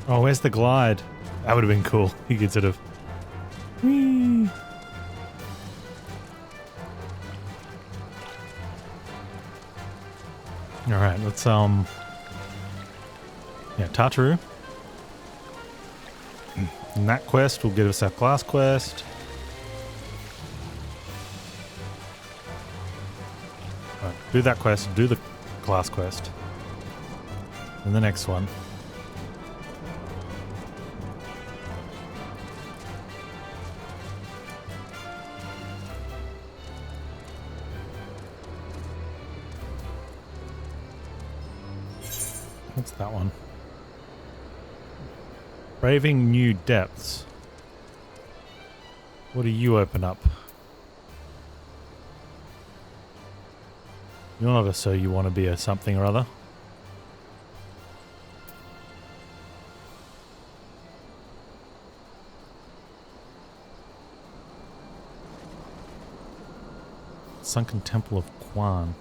Oh, where's the glide? That would have been cool. You could sort of... Whee! Alright, let's, yeah, Tartaru. And that quest will give us our class quest. Alright, do that quest, do the class quest. And the next one. What's that one? Braving new depths. What do you open up? You're not a so you want to be a something or other. Sunken Temple of Quan.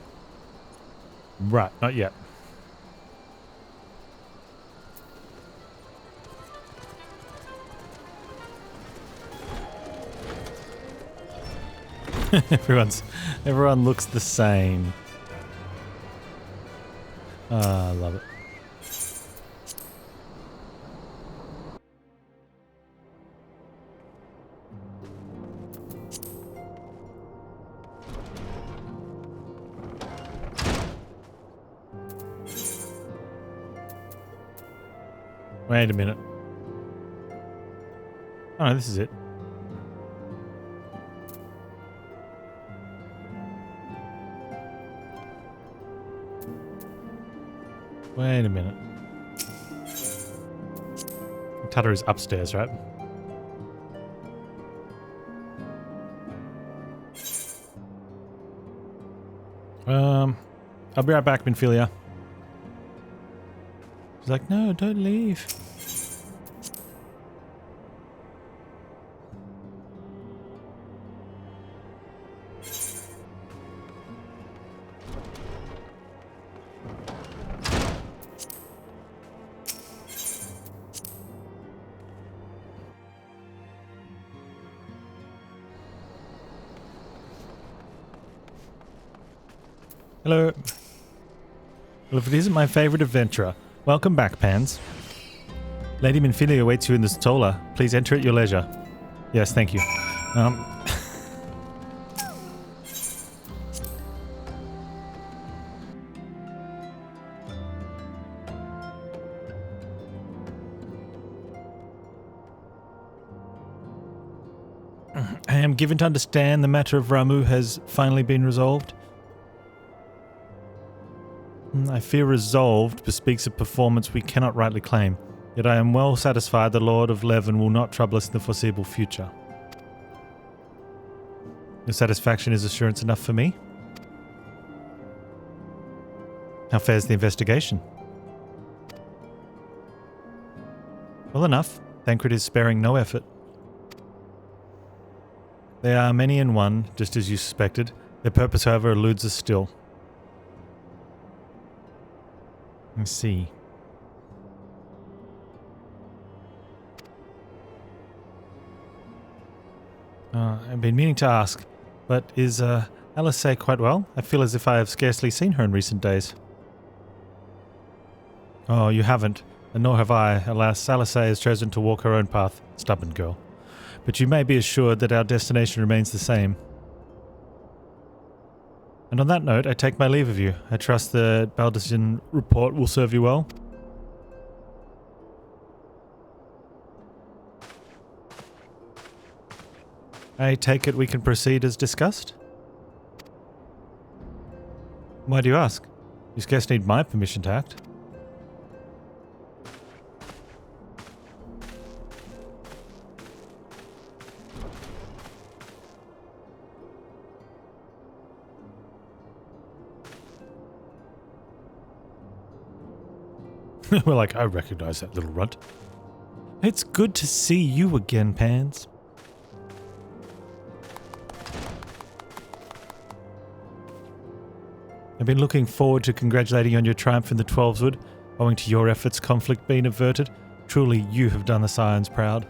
Right, not yet. Everyone looks the same. I love it. Wait a minute. Oh no, this is it. Wait a minute. Tataru's upstairs, right? I'll be right back, Minfilia. She's like, no, don't leave. Hello. Well, if it isn't my favorite adventurer, welcome back, Panz. Lady Minfilia awaits you in the Stola. Please enter at your leisure. Yes, thank you. I am given to understand the matter of Ramu has finally been resolved. I fear resolved bespeaks a performance we cannot rightly claim, yet I am well satisfied the Lord of Leven will not trouble us in the foreseeable future. Your satisfaction is assurance enough for me? How fares the investigation? Well enough. Thancred is sparing no effort. They are many in one, just as you suspected. Their purpose, however, eludes us still. Let's see. I've been meaning to ask, but is Eorzea quite well? I feel as if I have scarcely seen her in recent days. Oh, you haven't, and nor have I. Alas, Eorzea has chosen to walk her own path. Stubborn girl. But you may be assured that our destination remains the same. And on that note, I take my leave of you. I trust the Baldician report will serve you well. I take it we can proceed as discussed? Why do you ask? You scarce need my permission to act. We're like, I recognize that little runt. It's good to see you again, Panz. I've been looking forward to congratulating you on your triumph in the Twelveswood. Owing to your efforts, conflict being averted. Truly, you have done the Scions proud.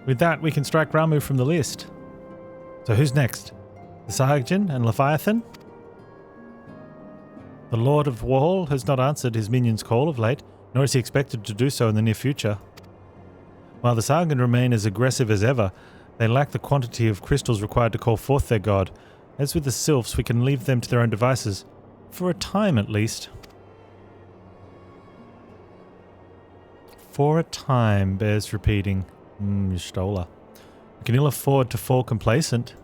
With that, we can strike Ramu from the list. So who's next? The Sahagin and Leviathan? The Lord of War has not answered his minion's call of late, nor is he expected to do so in the near future. While the Sahagin remain as aggressive as ever, they lack the quantity of crystals required to call forth their god. As with the Sylphs, we can leave them to their own devices. For a time, at least. For a time, bears repeating. Stola. We can ill afford to fall complacent.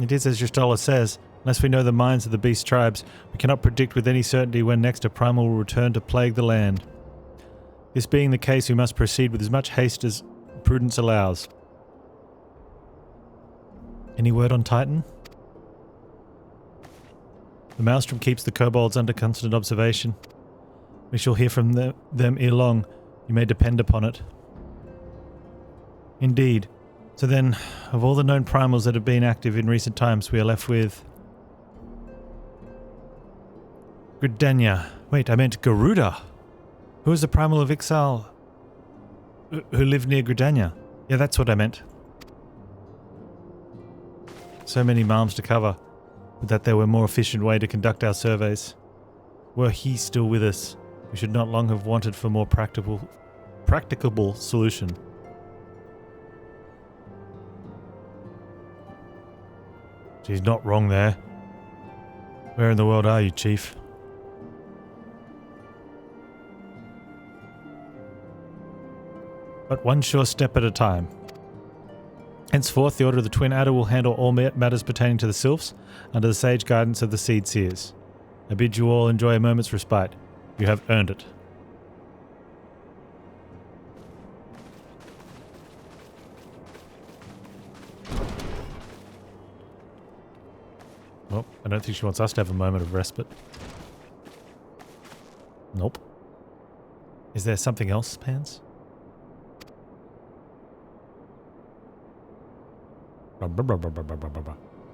It is as Yustola says, unless we know the minds of the beast tribes, we cannot predict with any certainty when next a primal will return to plague the land. This being the case, we must proceed with as much haste as prudence allows. Any word on Titan? The Maelstrom keeps the kobolds under constant observation. We shall hear from them ere long, you may depend upon it. Indeed. So then, of all the known primals that have been active in recent times, we are left with... Gridania. Wait, I meant Garuda. Who is the primal of Ixal who lived near Gridania? Yeah, that's what I meant. So many malms to cover, but that there were a more efficient way to conduct our surveys. Were he still with us, we should not long have wanted for more practicable solution. She's not wrong there. Where in the world are you, Chief? But one sure step at a time. Henceforth, the Order of the Twin Adder will handle all matters pertaining to the Sylphs under the sage guidance of the Seed Seers. I bid you all enjoy a moment's respite. You have earned it. Well, I don't think she wants us to have a moment of respite. Nope. Is there something else, Panz?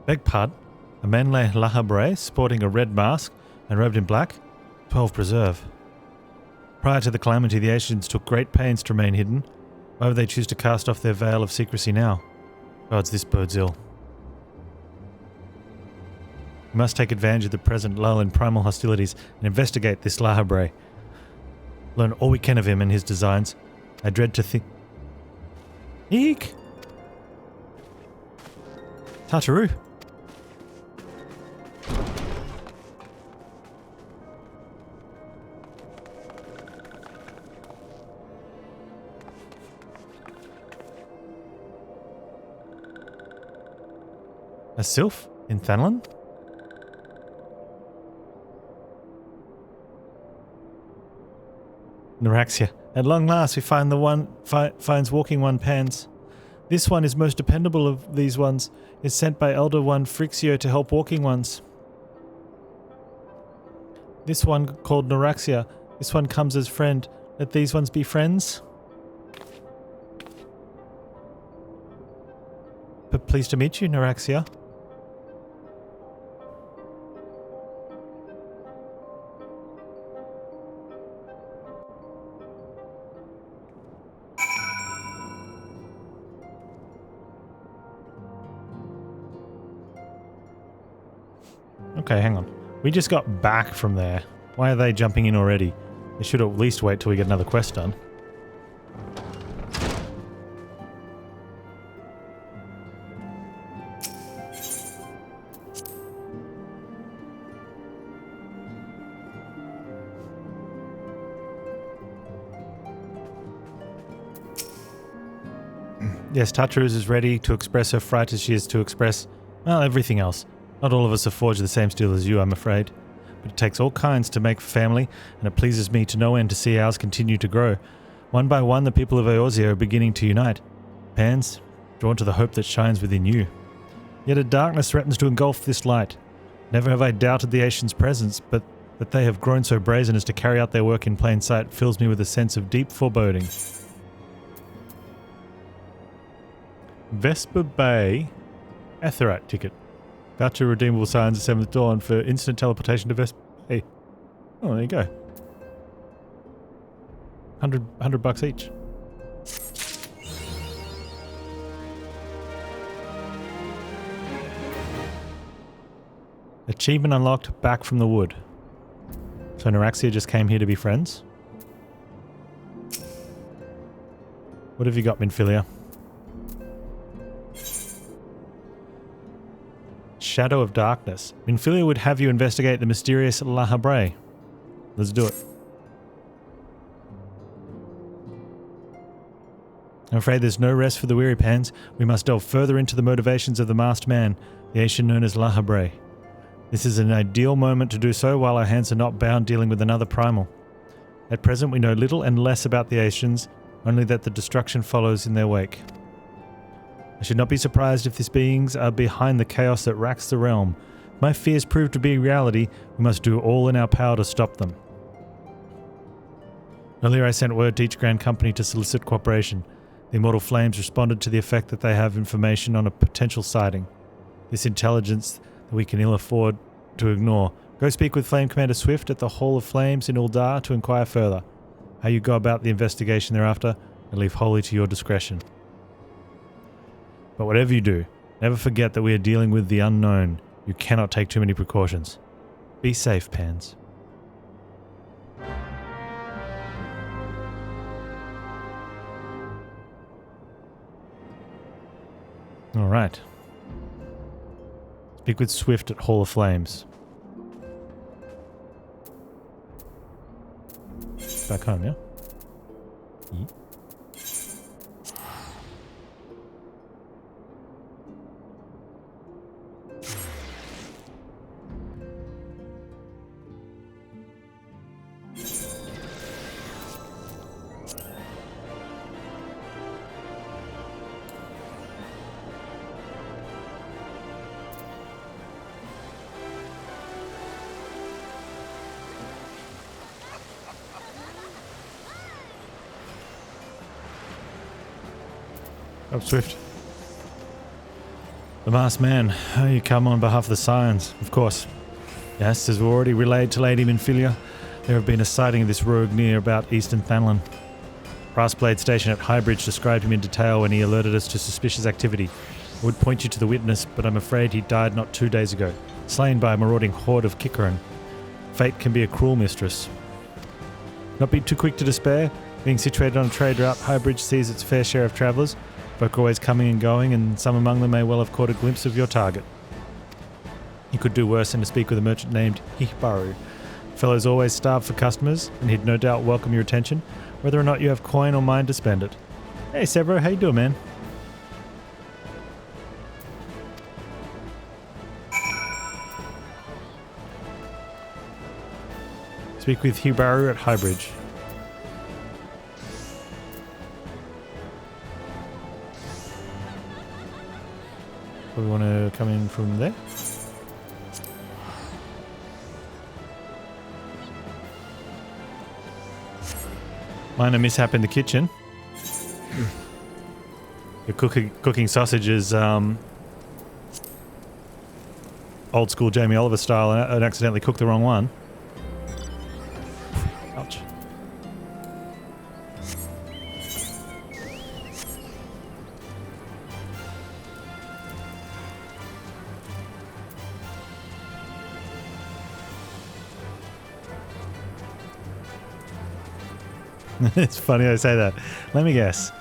Beg pardon? A man lay Lahabre, sporting a red mask and robed in black? 12 preserve. Prior to the calamity, the Asians took great pains to remain hidden. Why would they choose to cast off their veil of secrecy now? Gods, this bodes ill. We must take advantage of the present lull in primal hostilities and investigate this Lahabre. Learn all we can of him and his designs. I dread to think... Eek! Tartaru! A sylph? In Thanlin? Neuraxia. At long last we find the one finds walking one Panz. This one is most dependable of these ones, is sent by Elder One Frixio to help walking ones. This one called Neuraxia. This one comes as friend. Let these ones be friends. But pleased to meet you, Neuraxia. Okay, hang on. We just got back from there. Why are they jumping in already? They should at least wait till we get another quest done. Yes, Tatruz is ready to express her fright as she is to express, well, everything else. Not all of us are forged the same steel as you, I'm afraid. But it takes all kinds to make family, and it pleases me to no end to see ours continue to grow. One by one, the people of Eorzea are beginning to unite. Panz, drawn to the hope that shines within you. Yet a darkness threatens to engulf this light. Never have I doubted the Asians' presence, but that they have grown so brazen as to carry out their work in plain sight fills me with a sense of deep foreboding. Vesper Bay Etherite ticket. Voucher redeemable signs of Seventh Dawn for instant teleportation to Vest. Hey. Oh, there you go. 100 bucks each. Achievement unlocked, back from the wood. So Neuraxia just came here to be friends? What have you got, Minfilia? Shadow of Darkness. Minfilia would have you investigate the mysterious La Habre. Let's do it. I'm afraid there's no rest for the weary, Panz. We must delve further into the motivations of the masked man, the Asian known as La Habre. This is an ideal moment to do so while our hands are not bound dealing with another primal. At present we know little and less about the Asians, only that the destruction follows in their wake. I should not be surprised if these beings are behind the chaos that racks the realm. If my fears prove to be reality, we must do all in our power to stop them. Earlier I sent word to each Grand Company to solicit cooperation. The Immortal Flames responded to the effect that they have information on a potential sighting. This intelligence that we can ill afford to ignore. Go speak with Flame Commander Swift at the Hall of Flames in Uldar to inquire further. How you go about the investigation thereafter, I leave wholly to your discretion. But whatever you do, never forget that we are dealing with the unknown. You cannot take too many precautions. Be safe, Panz. Alright. Speak with Swift at Hall of Flames. Back home, yeah? Yeah. Oh, Swift. The masked man. Oh, you come on behalf of the Scions, of course. Yes, as we already relayed to Lady Minfilia, there have been a sighting of this rogue near about Eastern Thanlin. Brassblade Station at Highbridge described him in detail when he alerted us to suspicious activity. I would point you to the witness, but I'm afraid he died not 2 days ago, slain by a marauding horde of Kikaran. Fate can be a cruel mistress. Not be too quick to despair. Being situated on a trade route, Highbridge sees its fair share of travellers. Folk are always coming and going, and some among them may well have caught a glimpse of your target. You could do worse than to speak with a merchant named Hibaru. Fellow's always starved for customers, and he'd no doubt welcome your attention, whether or not you have coin or mind to spend it. Hey Severo, how you doing, man? Speak with Hibaru at Highbridge. We want to come in from there. Minor mishap in the kitchen. You're cooking sausages old school Jamie Oliver style and accidentally cooked the wrong one. Ouch. It's funny I say that. Let me guess.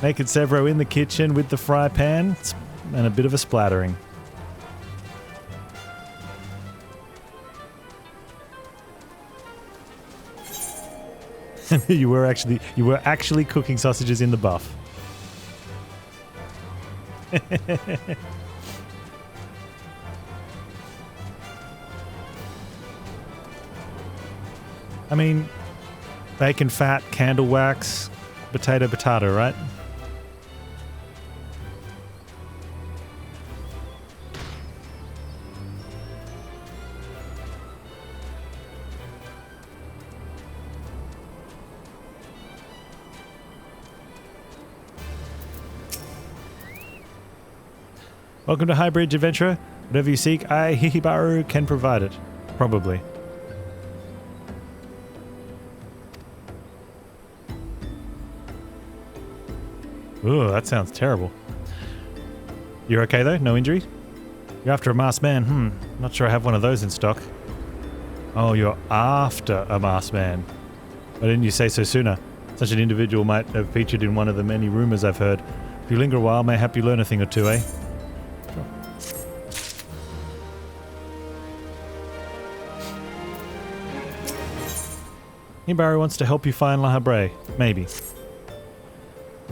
Naked Severo in the kitchen with the fry pan and a bit of a splattering. you were actually cooking sausages in the buff. I mean, bacon fat, candle wax, potato, right? Welcome to Highbridge, adventurer. Whatever you seek, I, Hihibaru, can provide it. Probably. Ooh, that sounds terrible. You're okay though? No injuries? You're after a masked man? Not sure I have one of those in stock. Oh, you're after a masked man. Why didn't you say so sooner? Such an individual might have featured in one of the many rumors I've heard. If you linger a while, mayhap you learn a thing or two, eh? Sure. Hibaru wants to help you find La Habre. Maybe.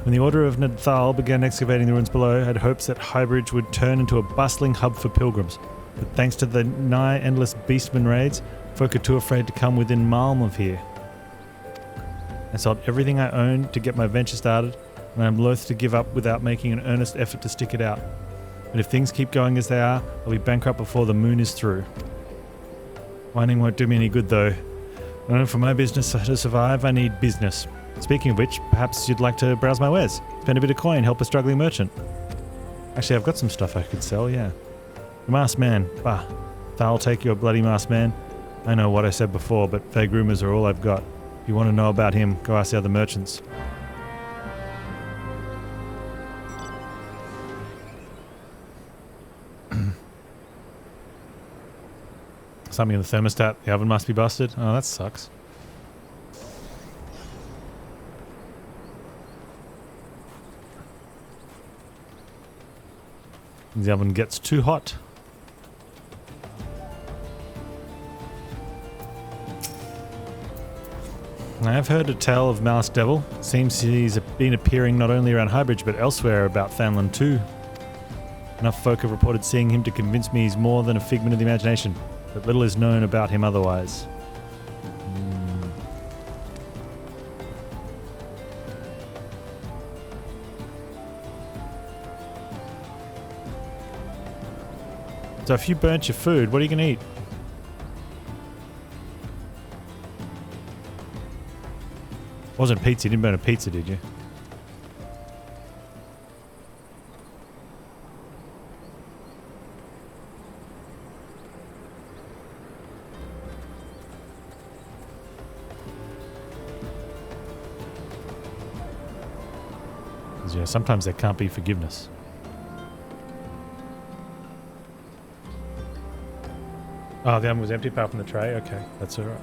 When the Order of Nadthal began excavating the ruins below, I had hopes that Highbridge would turn into a bustling hub for pilgrims. But thanks to the nigh endless beastman raids, folk are too afraid to come within Malm of here. I sold everything I owned to get my venture started, and I'm loath to give up without making an earnest effort to stick it out. But if things keep going as they are, I'll be bankrupt before the moon is through. Whining won't do me any good though. For my business to survive, I need business. Speaking of which, perhaps you'd like to browse my wares. Spend a bit of coin, help a struggling merchant. Actually, I've got some stuff I could sell, yeah. The masked man. Bah. I'll take your bloody masked man. I know what I said before, but vague rumors are all I've got. If you want to know about him, go ask the other merchants. Something in the thermostat. The oven must be busted. Oh, that sucks. The oven gets too hot. I have heard a tale of Malice Devil. Seems he's been appearing not only around Highbridge but elsewhere about Fanland too. Enough folk have reported seeing him to convince me he's more than a figment of the imagination, but little is known about him otherwise. So if you burnt your food, what are you going to eat? Wasn't pizza. You didn't burn a pizza, did you? Yeah, sometimes there can't be forgiveness. Oh, the oven was empty apart from the tray? Okay, that's alright.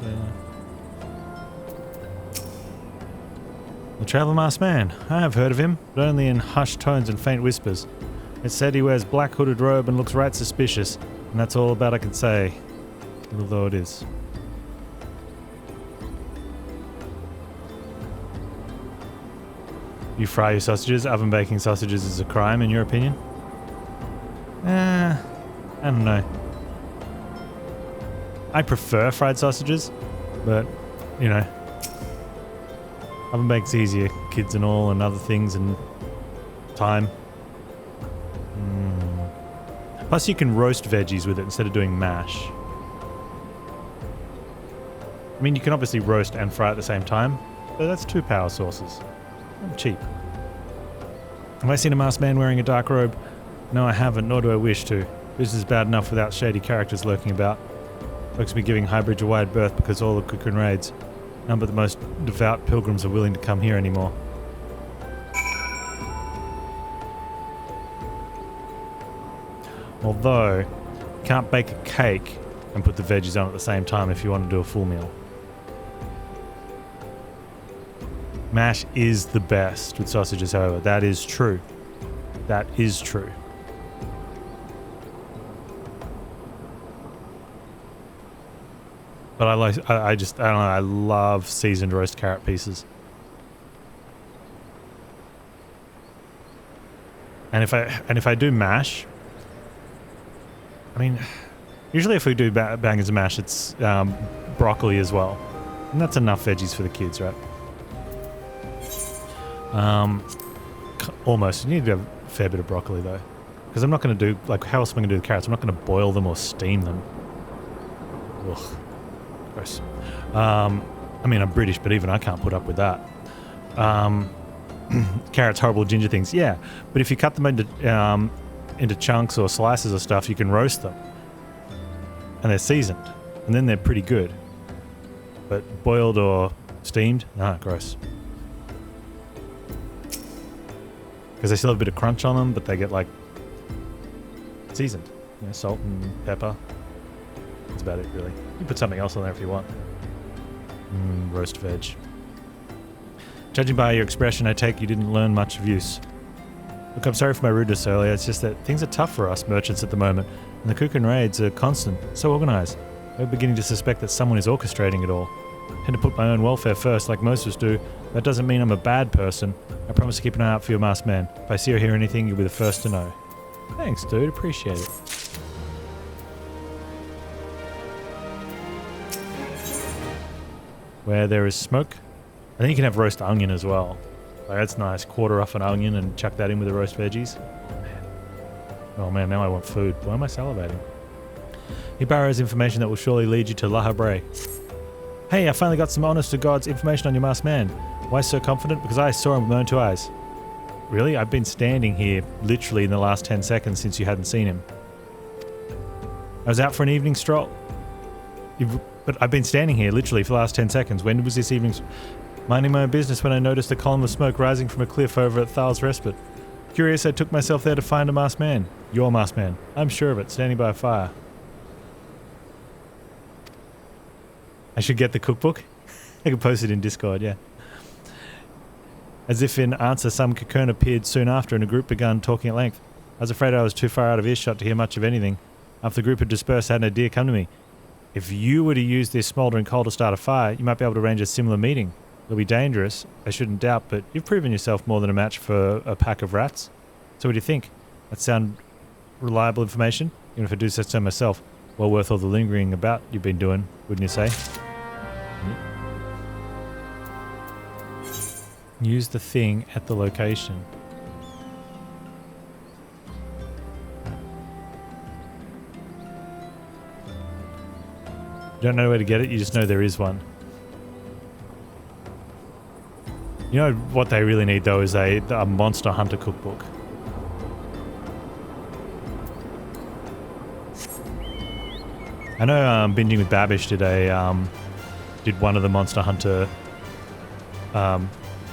The Traveller Masked Man. I have heard of him, but only in hushed tones and faint whispers. It's said he wears black hooded robe and looks right suspicious, and that's all about I can say, little though it is. You fry your sausages? Oven baking sausages is a crime, in your opinion? I don't know. I prefer fried sausages, but, you know, oven baked's easier, kids and all, and other things, and time. Plus you can roast veggies with it instead of doing mash. I mean, you can obviously roast and fry at the same time, but that's two power sources. I'm cheap. Have I seen a masked man wearing a dark robe? No, I haven't, nor do I wish to. This is bad enough without shady characters lurking about. Folks be giving Highbridge a wide berth because all the Cocoon raids. None but the most devout pilgrims are willing to come here anymore. Although, you can't bake a cake and put the veggies on at the same time if you want to do a full meal. Mash is the best with sausages, however. That is true. That is true. But I don't know, I love seasoned roast carrot pieces. And if I do mash, I mean, usually if we do bangers and mash, it's broccoli as well. And that's enough veggies for the kids, right? Almost. You need to have a fair bit of broccoli though. Because I'm not going to do, like, how else am I going to do the carrots? I'm not going to boil them or steam them. Ugh. Gross. I mean, I'm British, but even I can't put up with that. Carrots, horrible ginger things. Yeah, but if you cut them into into chunks or slices or stuff, you can roast them. And they're seasoned. And then they're pretty good. But boiled or steamed? Nah, gross. Because they still have a bit of crunch on them, but they get like seasoned. You know, salt and pepper. That's about it, really. You put something else on there if you want. Roast veg. Judging by your expression, I take you didn't learn much of use. Look, I'm sorry for my rudeness earlier. It's just that things are tough for us merchants at the moment, and the Kukan raids are constant, so organised. We're beginning to suspect that someone is orchestrating it all. I tend to put my own welfare first, like most of us do. That doesn't mean I'm a bad person. I promise to keep an eye out for your masked man. If I see or hear anything, you'll be the first to know. Thanks, dude. Appreciate it. Where there is smoke. I think you can have roast onion as well. Like, that's nice. Quarter off an onion and chuck that in with the roast veggies. Oh man, now I want food. Why am I salivating? He borrows information that will surely lead you to La Habre. Hey, I finally got some honest to God's information on your masked man. Why so confident? Because I saw him with my own 2 eyes. Really? I've been standing here literally in the last 10 seconds since you hadn't seen him. I was out for an evening stroll. But I've been standing here literally for the last 10 seconds. When was this evening? Minding my own business when I noticed a column of smoke rising from a cliff over at Thal's Respite. Curious, I took myself there to find a masked man. Your masked man. I'm sure of it, standing by a fire. I should get the cookbook. I could post it in Discord, yeah. As if in answer, some cocoon appeared soon after and a group began talking at length. I was afraid I was too far out of earshot to hear much of anything. After the group had dispersed, I had an idea come to me. If you were to use this smouldering coal to start a fire, you might be able to arrange a similar meeting. It'll be dangerous, I shouldn't doubt, but you've proven yourself more than a match for a pack of rats. So what do you think? That sound reliable information? Even if I do say so myself, well worth all the lingering about you've been doing, wouldn't you say? Use the thing at the location. You don't know where to get it, you just know there is one. You know what they really need though is a Monster Hunter cookbook. I know Binging with Babish did one of the Monster Hunter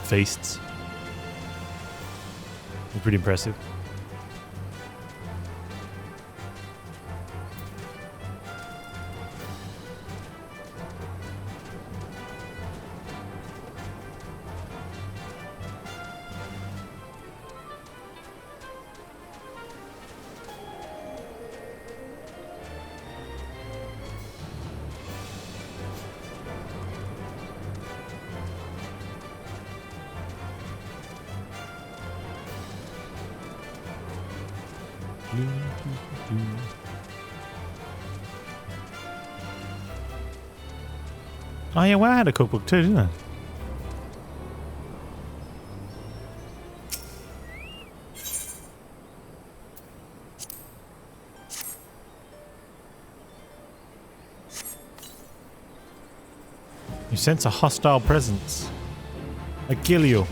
feasts. It was pretty impressive. Oh yeah, well I had a cookbook too, didn't I? You sense a hostile presence. I kill you.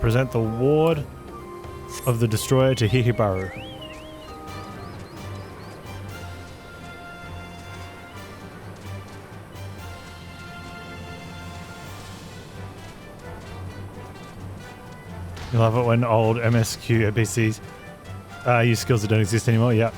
Present the ward of the destroyer to Hihibaru. You love it when old MSQ NPCs use skills that don't exist anymore, yep.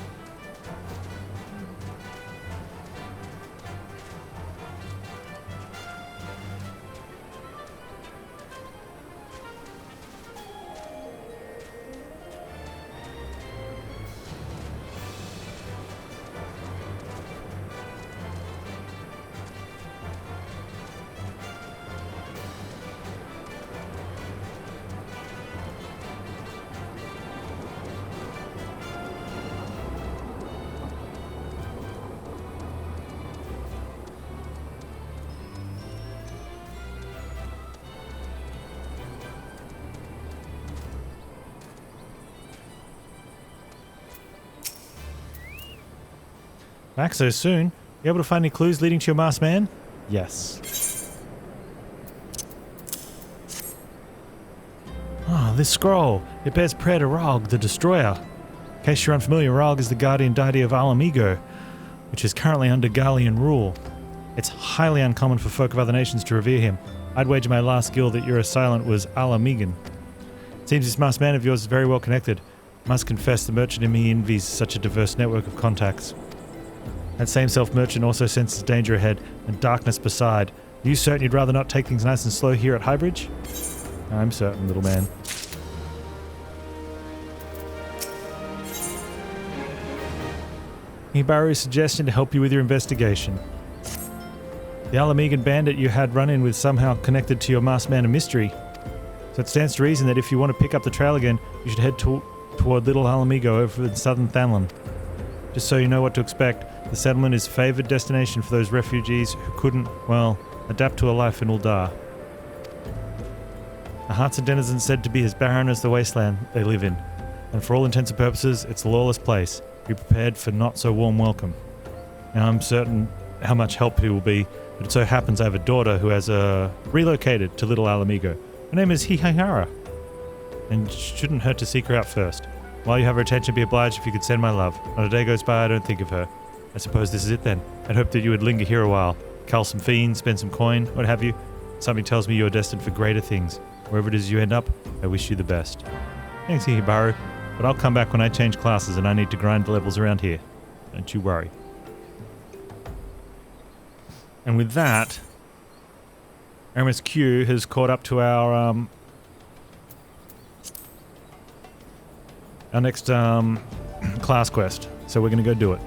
Back so soon? You able to find any clues leading to your masked man? Yes. Ah, this scroll. It bears prayer to Rog, the Destroyer. In case you're unfamiliar, Rog is the guardian deity of Alamigo, which is currently under Garlean rule. It's highly uncommon for folk of other nations to revere him. I'd wager my last guild that you're silent was Alamigan. It seems this masked man of yours is very well connected. Must confess the merchant in me envies such a diverse network of contacts. That same self-merchant also senses danger ahead and darkness beside. Are you certain you'd rather not take things nice and slow here at Highbridge? I'm certain, little man. Hibaru's suggestion to help you with your investigation. The Alamigan bandit you had run-in with somehow connected to your masked man of mystery. So it stands to reason that if you want to pick up the trail again, you should head toward Little Alamigo over in southern Thanlin. Just so you know what to expect, the settlement is favoured destination for those refugees who couldn't, well, adapt to a life in Uldar. The hearts of denizens said to be as barren as the wasteland they live in, and for all intents and purposes, it's a lawless place. Be prepared for not so warm welcome. Now I'm certain how much help he will be, but it so happens I have a daughter who has relocated to Little Alamigo. Her name is Hihihara, and shouldn't hurt to seek her out first. While you have her attention, be obliged if you could send my love. Not a day goes by I don't think of her. I suppose this is it then. I'd hope that you would linger here a while, cull some fiends, spend some coin, what have you. Something tells me you are destined for greater things. Wherever it is you end up, I wish you the best. Thanks, Hihibaru, but I'll come back when I change classes and I need to grind the levels around here. Don't you worry. And with that, MSQ has caught up to our next class quest, so we're going to go do it.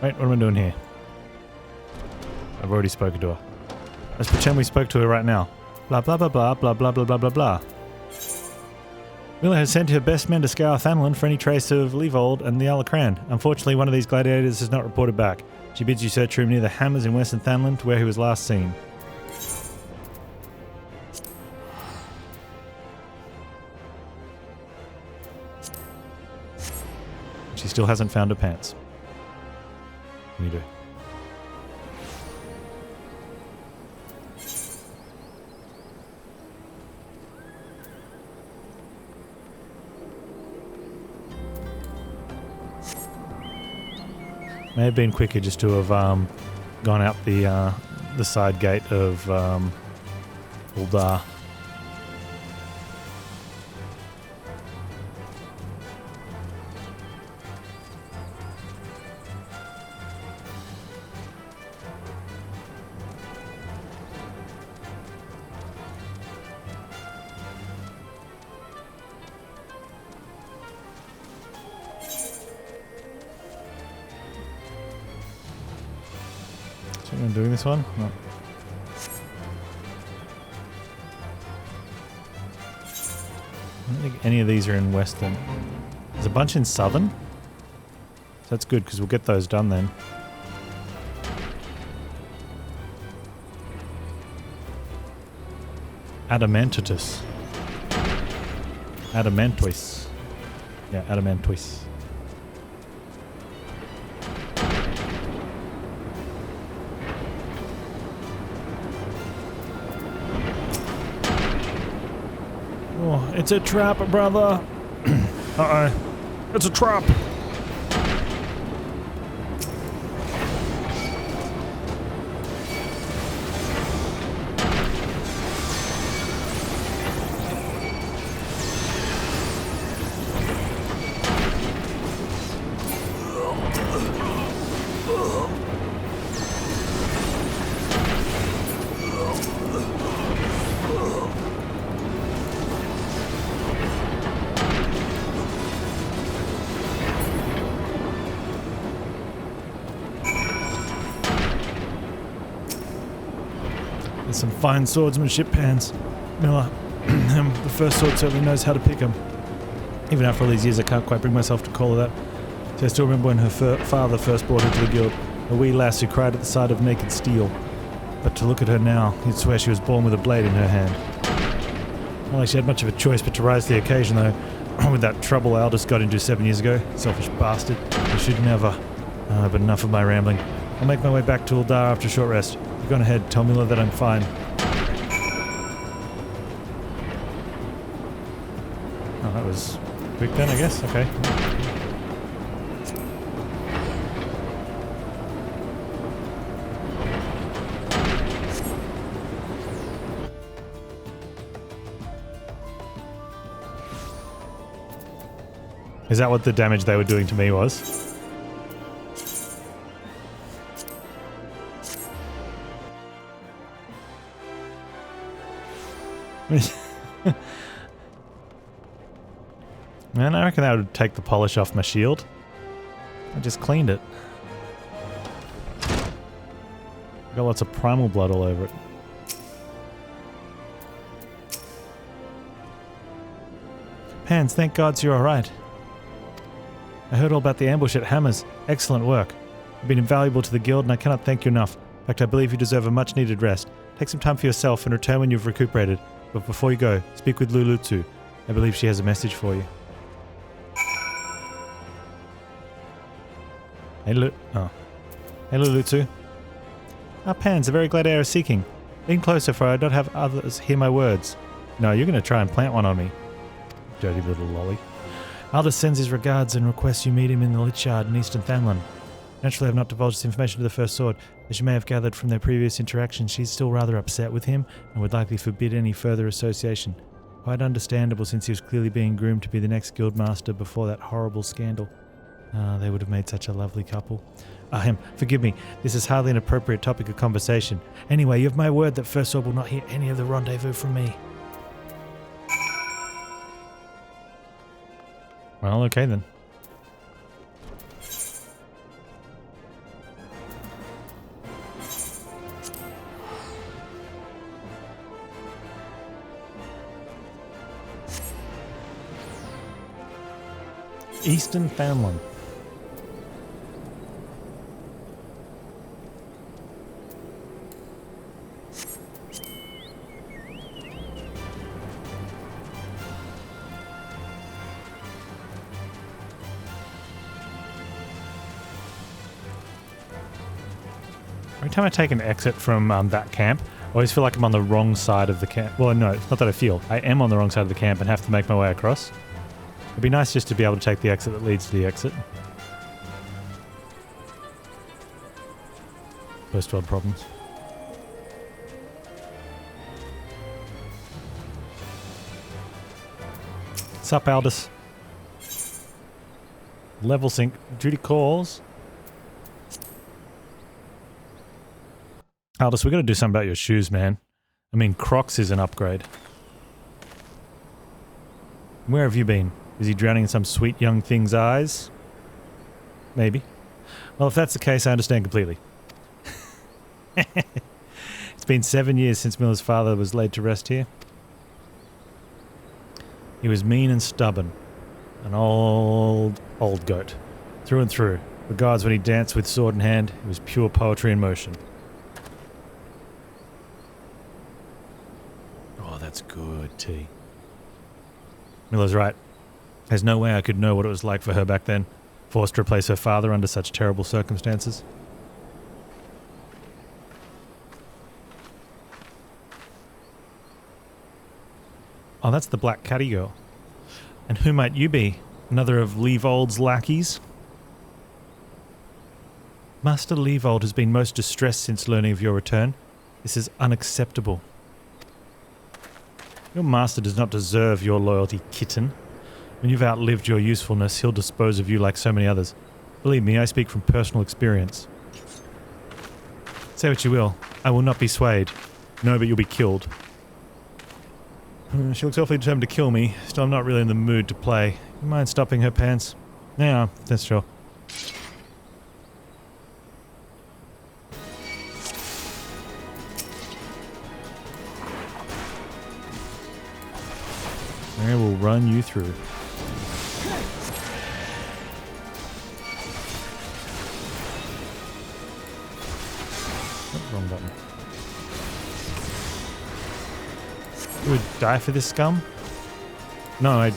Wait, what am I doing here? I've already spoken to her. Let's pretend we spoke to her right now. Blah blah blah blah blah blah blah blah blah blah. Mila has sent her best men to scour Thanlin for any trace of Leavold and the Alacran. Unfortunately, one of these gladiators has not reported back. She bids you search for him near the Hammers in Western Thanlin to where he was last seen. She still hasn't found her pants. You do. May have been quicker just to have gone out the side gate of Uldar. I'm doing this one? No. I don't think any of these are in Western. There's a bunch in Southern. So that's good because we'll get those done then. Adamantitus. Adamantois. Yeah, Adamantois. Oh, it's a trap, brother. Uh-oh. It's a trap. There's some fine swordsmanship, Panz. Miller, the first sword certainly knows how to pick 'em. Even after all these years, I can't quite bring myself to call her that. So I still remember when her father first brought her to the guild, a wee lass who cried at the sight of naked steel. But to look at her now, you'd swear she was born with a blade in her hand. Not like she had much of a choice but to rise to the occasion, though. With that trouble Aldous got into 7 years ago. Selfish bastard. He should never. But enough of my rambling. I'll make my way back to Uldar after a short rest. You've gone ahead. Tell Miller that I'm fine. Oh, that was quick then, I guess. Okay. Is that what the damage they were doing to me was? Man, I reckon that would take the polish off my shield. I just cleaned it. Got lots of primal blood all over it. Panz, thank God you're alright. I heard all about the ambush at Hammers. Excellent work. You've been invaluable to the guild and I cannot thank you enough. In fact, I believe you deserve a much needed rest. Take some time for yourself and return when you've recuperated. But before you go, speak with Lulutsu. I believe she has a message for you. Hey Lulutsu. Ah, Panz, a very glad air is seeking. Lean closer for I don't have others hear my words. No, you're going to try and plant one on me. Dirty little lolly. Aldous sends his regards and requests you meet him in the Lich Yard in Eastern Thanlan. Naturally, I have not divulged this information to the First Sword. As you may have gathered from their previous interaction, she's still rather upset with him and would likely forbid any further association. Quite understandable since he was clearly being groomed to be the next guildmaster before that horrible scandal. They would have made such a lovely couple. Forgive me, this is hardly an appropriate topic of conversation. Anyway, you have my word that First Sword will not hear any of the rendezvous from me. Well, okay then. Eastern Thanlan. Every time I take an exit from that camp, I always feel like I'm on the wrong side of the camp. Well, no, it's not that I feel. I am on the wrong side of the camp and have to make my way across. It'd be nice just to be able to take the exit that leads to the exit. First world problems. Sup, Aldous? Level sync. Duty calls. Aldous, we got to do something about your shoes, man. I mean, Crocs is an upgrade. Where have you been? Is he drowning in some sweet young thing's eyes? Maybe. Well, if that's the case, I understand completely. It's been 7 years since Miller's father was laid to rest here. He was mean and stubborn. An old goat. Through and through. Regards when he danced with sword in hand, it was pure poetry in motion. Oh, that's good tea. Miller's right. There's no way I could know what it was like for her back then, forced to replace her father under such terrible circumstances. Oh, that's the Black Caddy girl. And who might you be? Another of Leavold's lackeys? Master Leavold has been most distressed since learning of your return. This is unacceptable. Your master does not deserve your loyalty, kitten. When you've outlived your usefulness, he'll dispose of you like so many others. Believe me, I speak from personal experience. Say what you will, I will not be swayed. No, but you'll be killed. She looks awfully determined to kill me, still I'm not really in the mood to play. You mind stopping her, Panz? Yeah, that's sure. will run you through. Oh, wrong button. You would die for this scum? No, I'm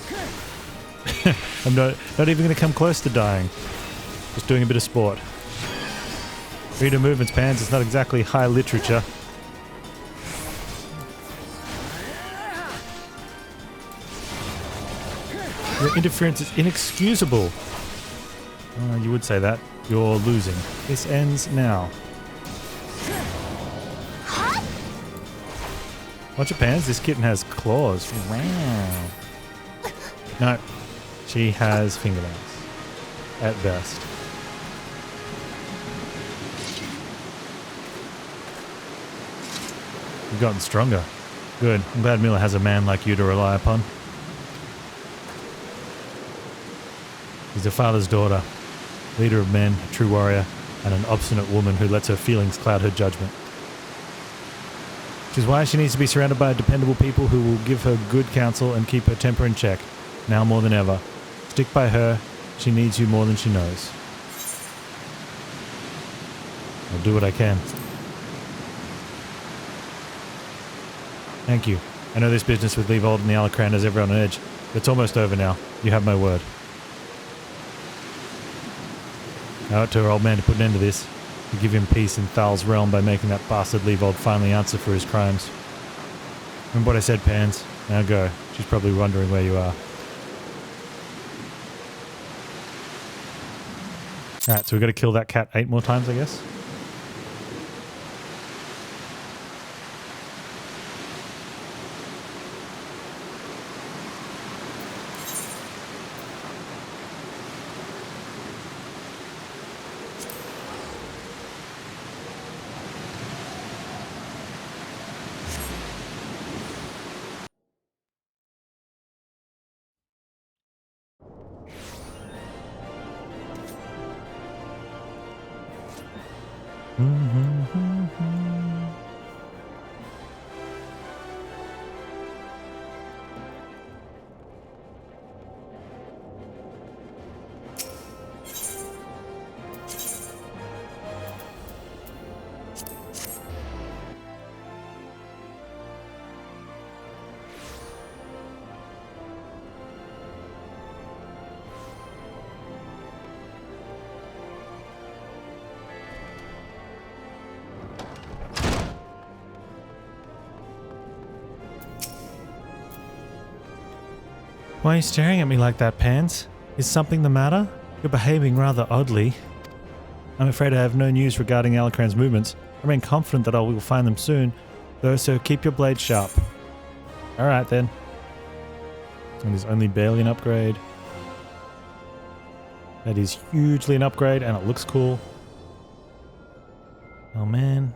not even going to come close to dying. Just doing a bit of sport. Read of movements, Panz. It's not exactly high literature. Your interference is inexcusable. You would say that. You're losing. This ends now. Watch your Panz. This kitten has claws. Wow. No. She has fingernails. At best. You've gotten stronger. Good. I'm glad Miller has a man like you to rely upon. He's a father's daughter, leader of men, a true warrior, and an obstinate woman who lets her feelings cloud her judgment. Which is why she needs to be surrounded by dependable people who will give her good counsel and keep her temper in check, now more than ever. Stick by her. She needs you more than she knows. I'll do what I can. Thank you. I know this business with Leovold and the Alacran has everyone on edge, but it's almost over now. You have my word. I owe it to her old man to put an end to this, to give him peace in Thal's realm by making that bastard Leovold finally answer for his crimes. Remember what I said, Panz? Now go. She's probably wondering where you are. Alright, so we've got to kill that cat 8 more times, I guess? Why are you staring at me like that, Panz? Is something the matter? You're behaving rather oddly. I'm afraid I have no news regarding Alacran's movements. I remain confident that I will find them soon, though, so keep your blade sharp. Alright then. And there's only barely an upgrade. That is hugely an upgrade, and it looks cool. Oh man.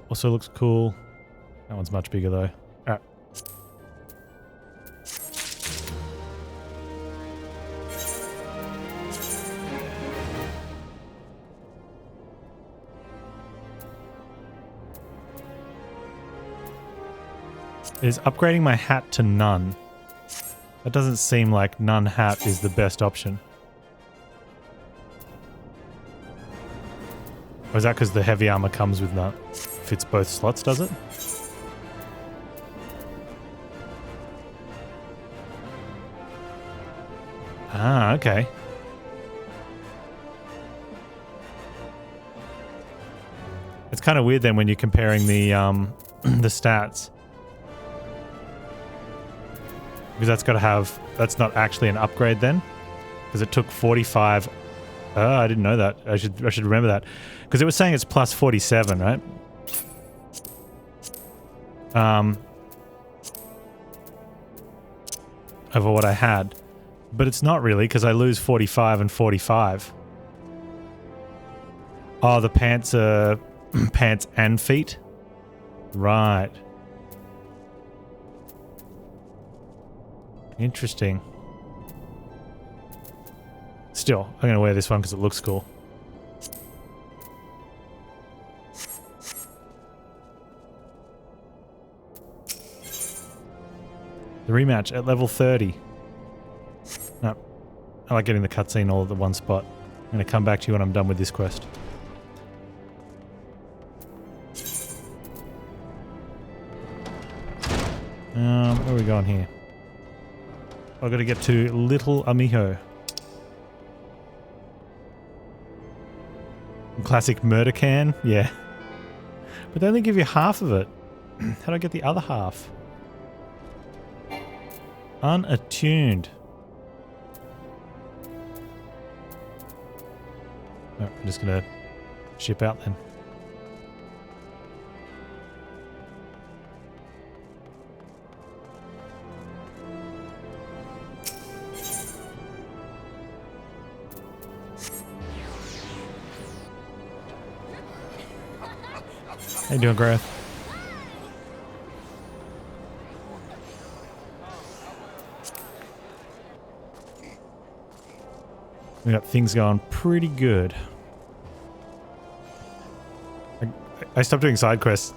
Also looks cool. That one's much bigger though. Alright. Is upgrading my hat to none. That doesn't seem like none hat is the best option. Or is that because the heavy armor comes with none? Fits both slots, does it? Ah, okay. It's kind of weird then when you're comparing the the stats. Because that's got to have... That's not actually an upgrade then. Because it took 45... Oh, I didn't know that. I should remember that. Because it was saying it's plus 47, right? Over what I had. But it's not really, because I lose 45 and 45. Oh, the pants are... pants and feet? Right. Interesting. Still, I'm going to wear this one because it looks cool. The rematch at level 30. No. I like getting the cutscene all at the one spot. I'm going to come back to you when I'm done with this quest. Where are we going here? I've got to get to Little Amijo. Classic murder can? Yeah. But they only give you half of it. How do I get the other half? Unattuned. Oh, I'm just going to ship out then. How you doing, Graf? We got things going pretty good. I stopped doing side quests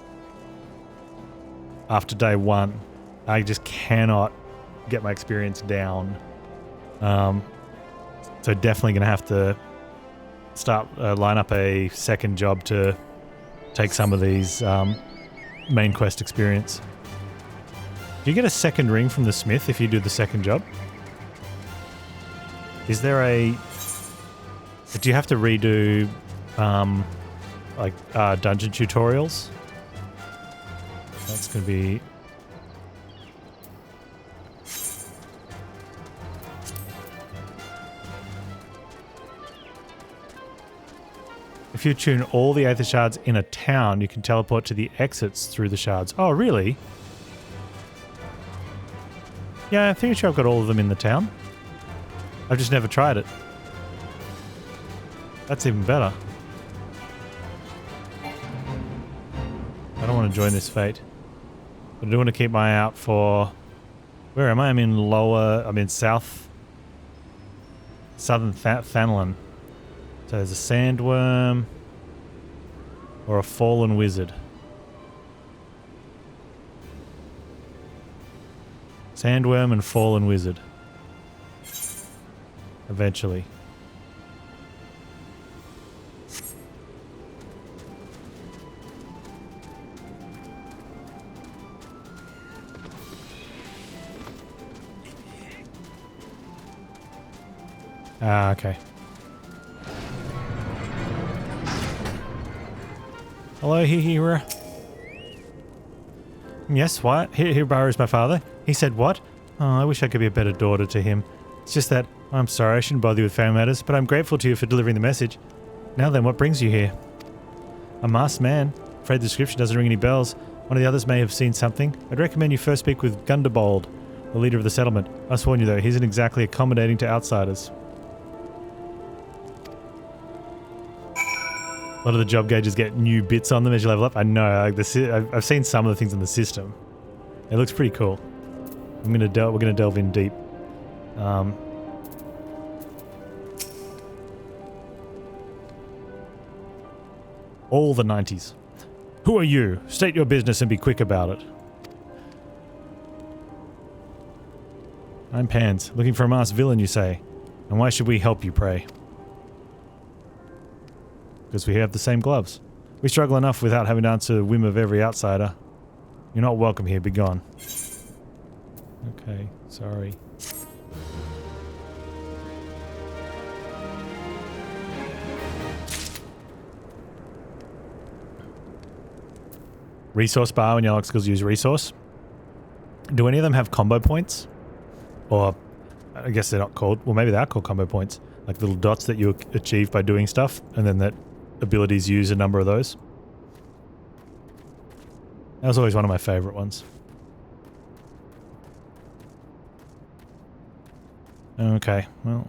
after day 1. I just cannot get my experience down. So definitely going to have to start line up a second job to take some of these main quest experience. Do you get a second ring from the smith if you do the second job? Is there a... Do you have to redo dungeon tutorials? That's going to be... If you tune all the Aether Shards in a town, you can teleport to the exits through the shards. Oh, really? Yeah, I'm pretty sure I've got all of them in the town. I've just never tried it. That's even better. I don't want to join this fate. But I do want to keep my eye out for... Where am I? I'm in southern Thanlin. So there's a sandworm or a fallen wizard. Sandworm and fallen wizard. Eventually. Ah, okay. Hello, Hihira. Yes, what? Hihibara is my father. He said what? Oh, I wish I could be a better daughter to him. It's just that, I'm sorry, I shouldn't bother you with family matters, but I'm grateful to you for delivering the message. Now then, what brings you here? A masked man. Afraid the description doesn't ring any bells. One of the others may have seen something. I'd recommend you first speak with Gunderbold, the leader of the settlement. I warn you though, he isn't exactly accommodating to outsiders. A lot of the job gauges get new bits on them as you level up. I know, like I've seen some of the things in the system. It looks pretty cool. We're gonna delve in deep. All the 90s. Who are you? State your business and be quick about it. I'm Panz, looking for a masked villain, you say. And why should we help you, pray? Because we have the same gloves. We struggle enough without having to answer the whim of every outsider. You're not welcome here, be gone. Okay, sorry. Resource bar when your skills use resource. Do any of them have combo points? Or, I guess they're not called, well maybe they are called combo points. Like little dots that you achieve by doing stuff, and then that abilities use a number of those. That was always one of my favorite ones. Okay, well.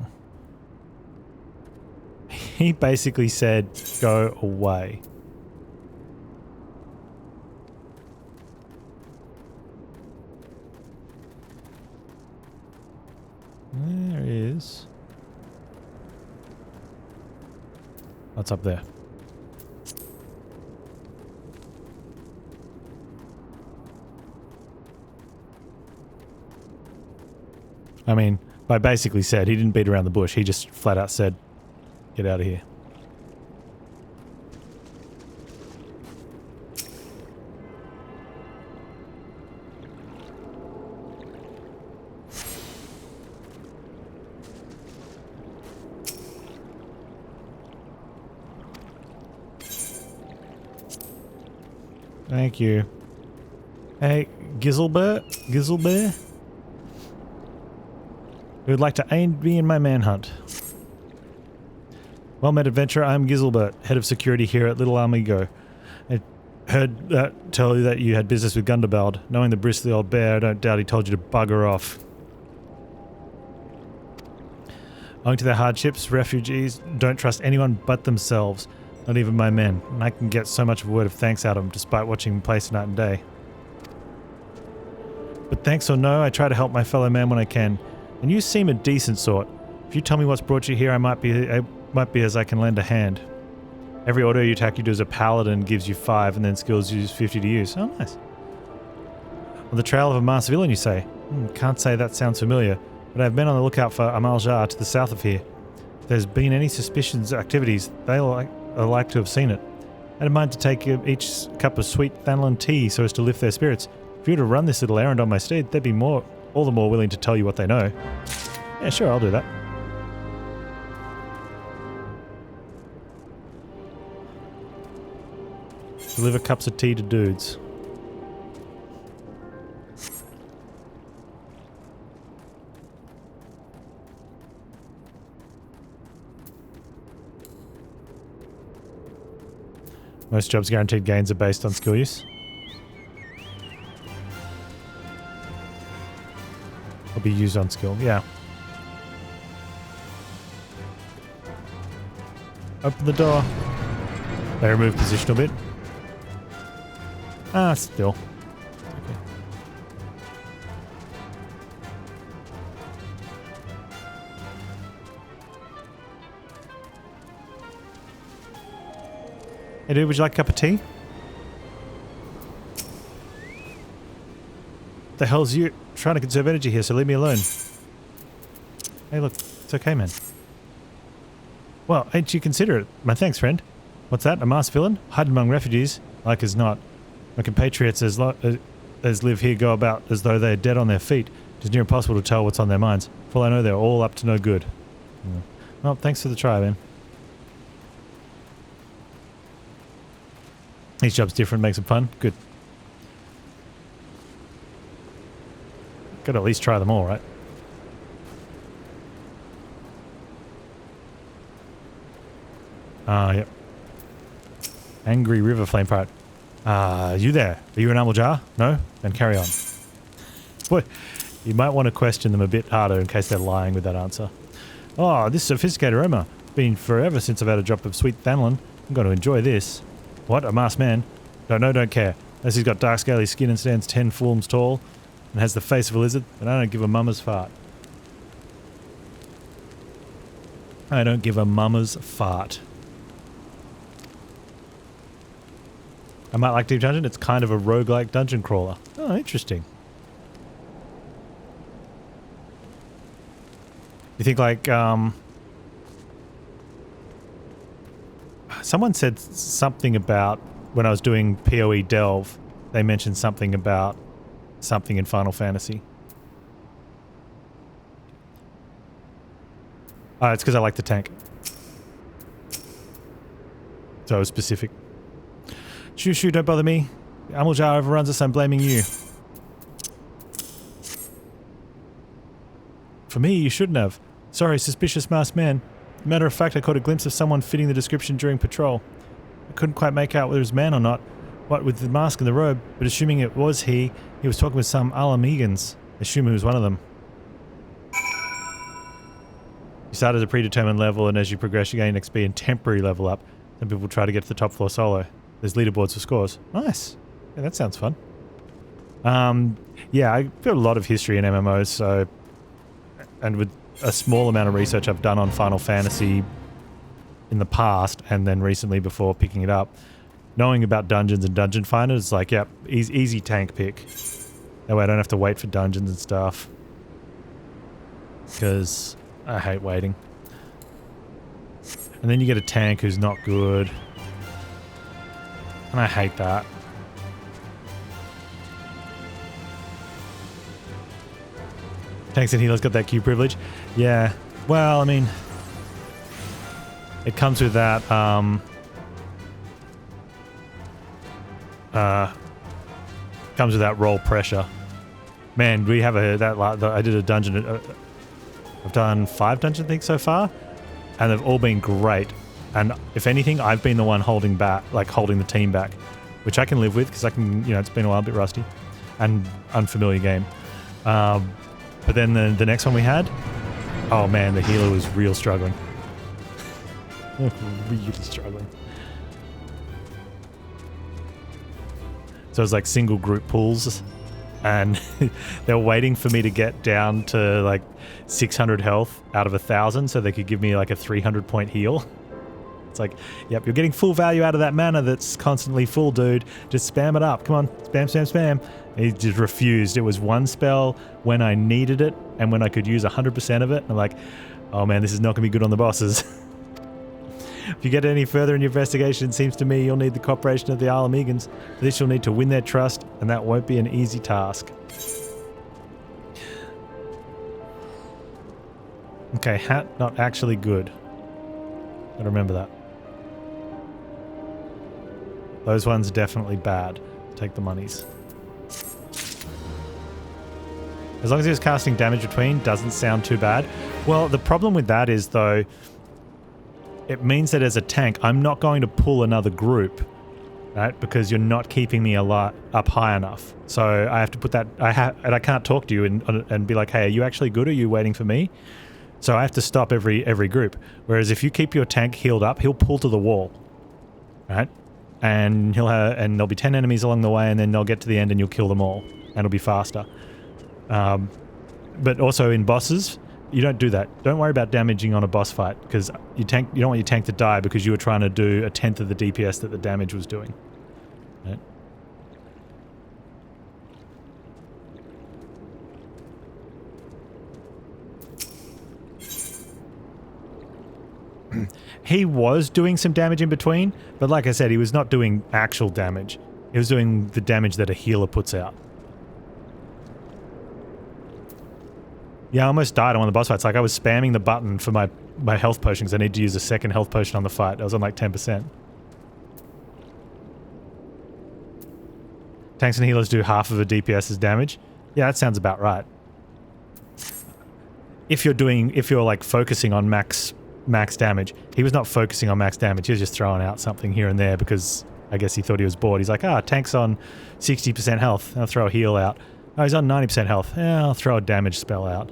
He basically said, go away. There is. What's up there? I mean, I basically said, he didn't beat around the bush, he just flat out said, get out of here. Thank you. Hey, Gizzlebear? Gizzlebear? We would like to aid me in my manhunt. Well met, adventurer. I'm Gizzlebert, head of security here at Little Amigo. I heard tell you that you had business with Gundabald. Knowing the bristly old bear, I don't doubt he told you to bugger off. Owing to their hardships, refugees don't trust anyone but themselves, not even my men, and I can get so much of a word of thanks out of them despite watching them play night and day. But thanks or no, I try to help my fellow man when I can, and you seem a decent sort. If you tell me what's brought you here, I might be as I can lend a hand. Every auto attack you do as a paladin gives you 5, and then skills you use 50 to use. Oh, nice. On the trail of a masked villain, you say? Can't say that sounds familiar, but I've been on the lookout for Amaljar to the south of here. If there's been any suspicious activities, they'll like to have seen it. I had in mind to take each cup of sweet Thanlin tea so as to lift their spirits. If you were to run this little errand on my steed, they'd be all the more willing to tell you what they know. Yeah, sure, I'll do that. Deliver cups of tea to dudes. Most jobs' guaranteed gains are based on skill use. Will be used on skill, yeah. Open the door. They remove positional bit. Ah, still. Okay. Hey dude, would you like a cup of tea? The hell's you? Trying to conserve energy here, so leave me alone. Hey look, it's okay, man. Well, ain't you considerate? My thanks, friend. What's that? A masked villain? Hiding among refugees? Like as not. My compatriots as live here go about as though they're dead on their feet. It is near impossible to tell what's on their minds. For all I know, they're all up to no good. Yeah. Well, thanks for the try, man. Each job's different, makes them fun. Good. Gotta at least try them all, right? Yep. Angry River Flame Pirate. You there? Are you an Amaljar? No? Then carry on. What? You might want to question them a bit harder in case they're lying with that answer. Oh, this sophisticated aroma. Been forever since I've had a drop of sweet Thanlin. I'm going to enjoy this. What? A masked man? Don't know, don't care. Unless he's got dark scaly skin and stands 10 forms tall and has the face of a lizard, then I don't give a mama's fart. I don't give a mama's fart. I might like Deep Dungeon. It's kind of a roguelike dungeon crawler. Oh, interesting. You think like, someone said something about, when I was doing PoE Delve, they mentioned something about something in Final Fantasy. It's because I like the tank. So it was specific. Shoo shoo, don't bother me. Amaljar overruns us, I'm blaming you. For me, you shouldn't have. Sorry, suspicious masked man. Matter of fact, I caught a glimpse of someone fitting the description during patrol. I couldn't quite make out whether it was man or not, what with the mask and the robe, but assuming it was he was talking with some Alamegans. Assume he was one of them. You start at a predetermined level, and as you progress, you gain XP and temporary level up. Some people try to get to the top floor solo. There's leaderboards for scores. Nice. Yeah, that sounds fun. Yeah, I've got a lot of history in MMOs, so... And with a small amount of research I've done on Final Fantasy in the past, and then recently before picking it up, knowing about dungeons and dungeon finders, like, yep, easy tank pick. That way I don't have to wait for dungeons and stuff. because I hate waiting. And then you get a tank who's not good. And I hate that. Tanks and healers got that Q privilege. Yeah. Well, I mean, it comes with that, comes with that roll pressure. Man, we have I did a dungeon, I've done 5 dungeons I think so far, and they've all been great. And if anything, I've been the one holding back, like holding the team back, which I can live with because I can, you know, it's been a while, a bit rusty and unfamiliar game. But then the next one we had, oh man, the healer was real struggling. Really struggling. So it was like single group pulls, and they were waiting for me to get down to like 600 health out of 1,000 so they could give me like a 300 point heal. It's like, yep, you're getting full value out of that mana that's constantly full, dude. Just spam it up. Come on, spam, spam, spam. He just refused. It was one spell when I needed it and when I could use 100% of it. I'm like, oh man, this is not going to be good on the bosses. If you get any further in your investigation, it seems to me you'll need the cooperation of the Alamegans. For this, you'll need to win their trust, and that won't be an easy task. Okay, hat not actually good. Gotta remember that. Those ones are definitely bad. Take the monies. As long as he was casting damage between, doesn't sound too bad. Well, the problem with that is, though, it means that as a tank, I'm not going to pull another group, right? Because you're not keeping me up high enough. So I have to put that... and I can't talk to you and be like, hey, are you actually good? Or are you waiting for me? So I have to stop every group. Whereas if you keep your tank healed up, he'll pull to the wall, right? And there'll be 10 enemies along the way, and then they'll get to the end and you'll kill them all, and it'll be faster. But also in bosses, you don't do that. Don't worry about damaging on a boss fight, because you don't want your tank to die because you were trying to do 1/10 of the DPS that the damage was doing. Right? He was doing some damage in between, but like I said, he was not doing actual damage. He was doing the damage that a healer puts out. Yeah, I almost died on one of the boss fights. Like, I was spamming the button for my health potion because I need to use a second health potion on the fight. I was on like 10%. Tanks and healers do half of a DPS's damage. Yeah, that sounds about right. If you're like focusing on max damage. He was not focusing on max damage. He was just throwing out something here and there because I guess he thought he was bored. He's like, tank's on 60% health. I'll throw a heal out. Oh, he's on 90% health. I'll throw a damage spell out.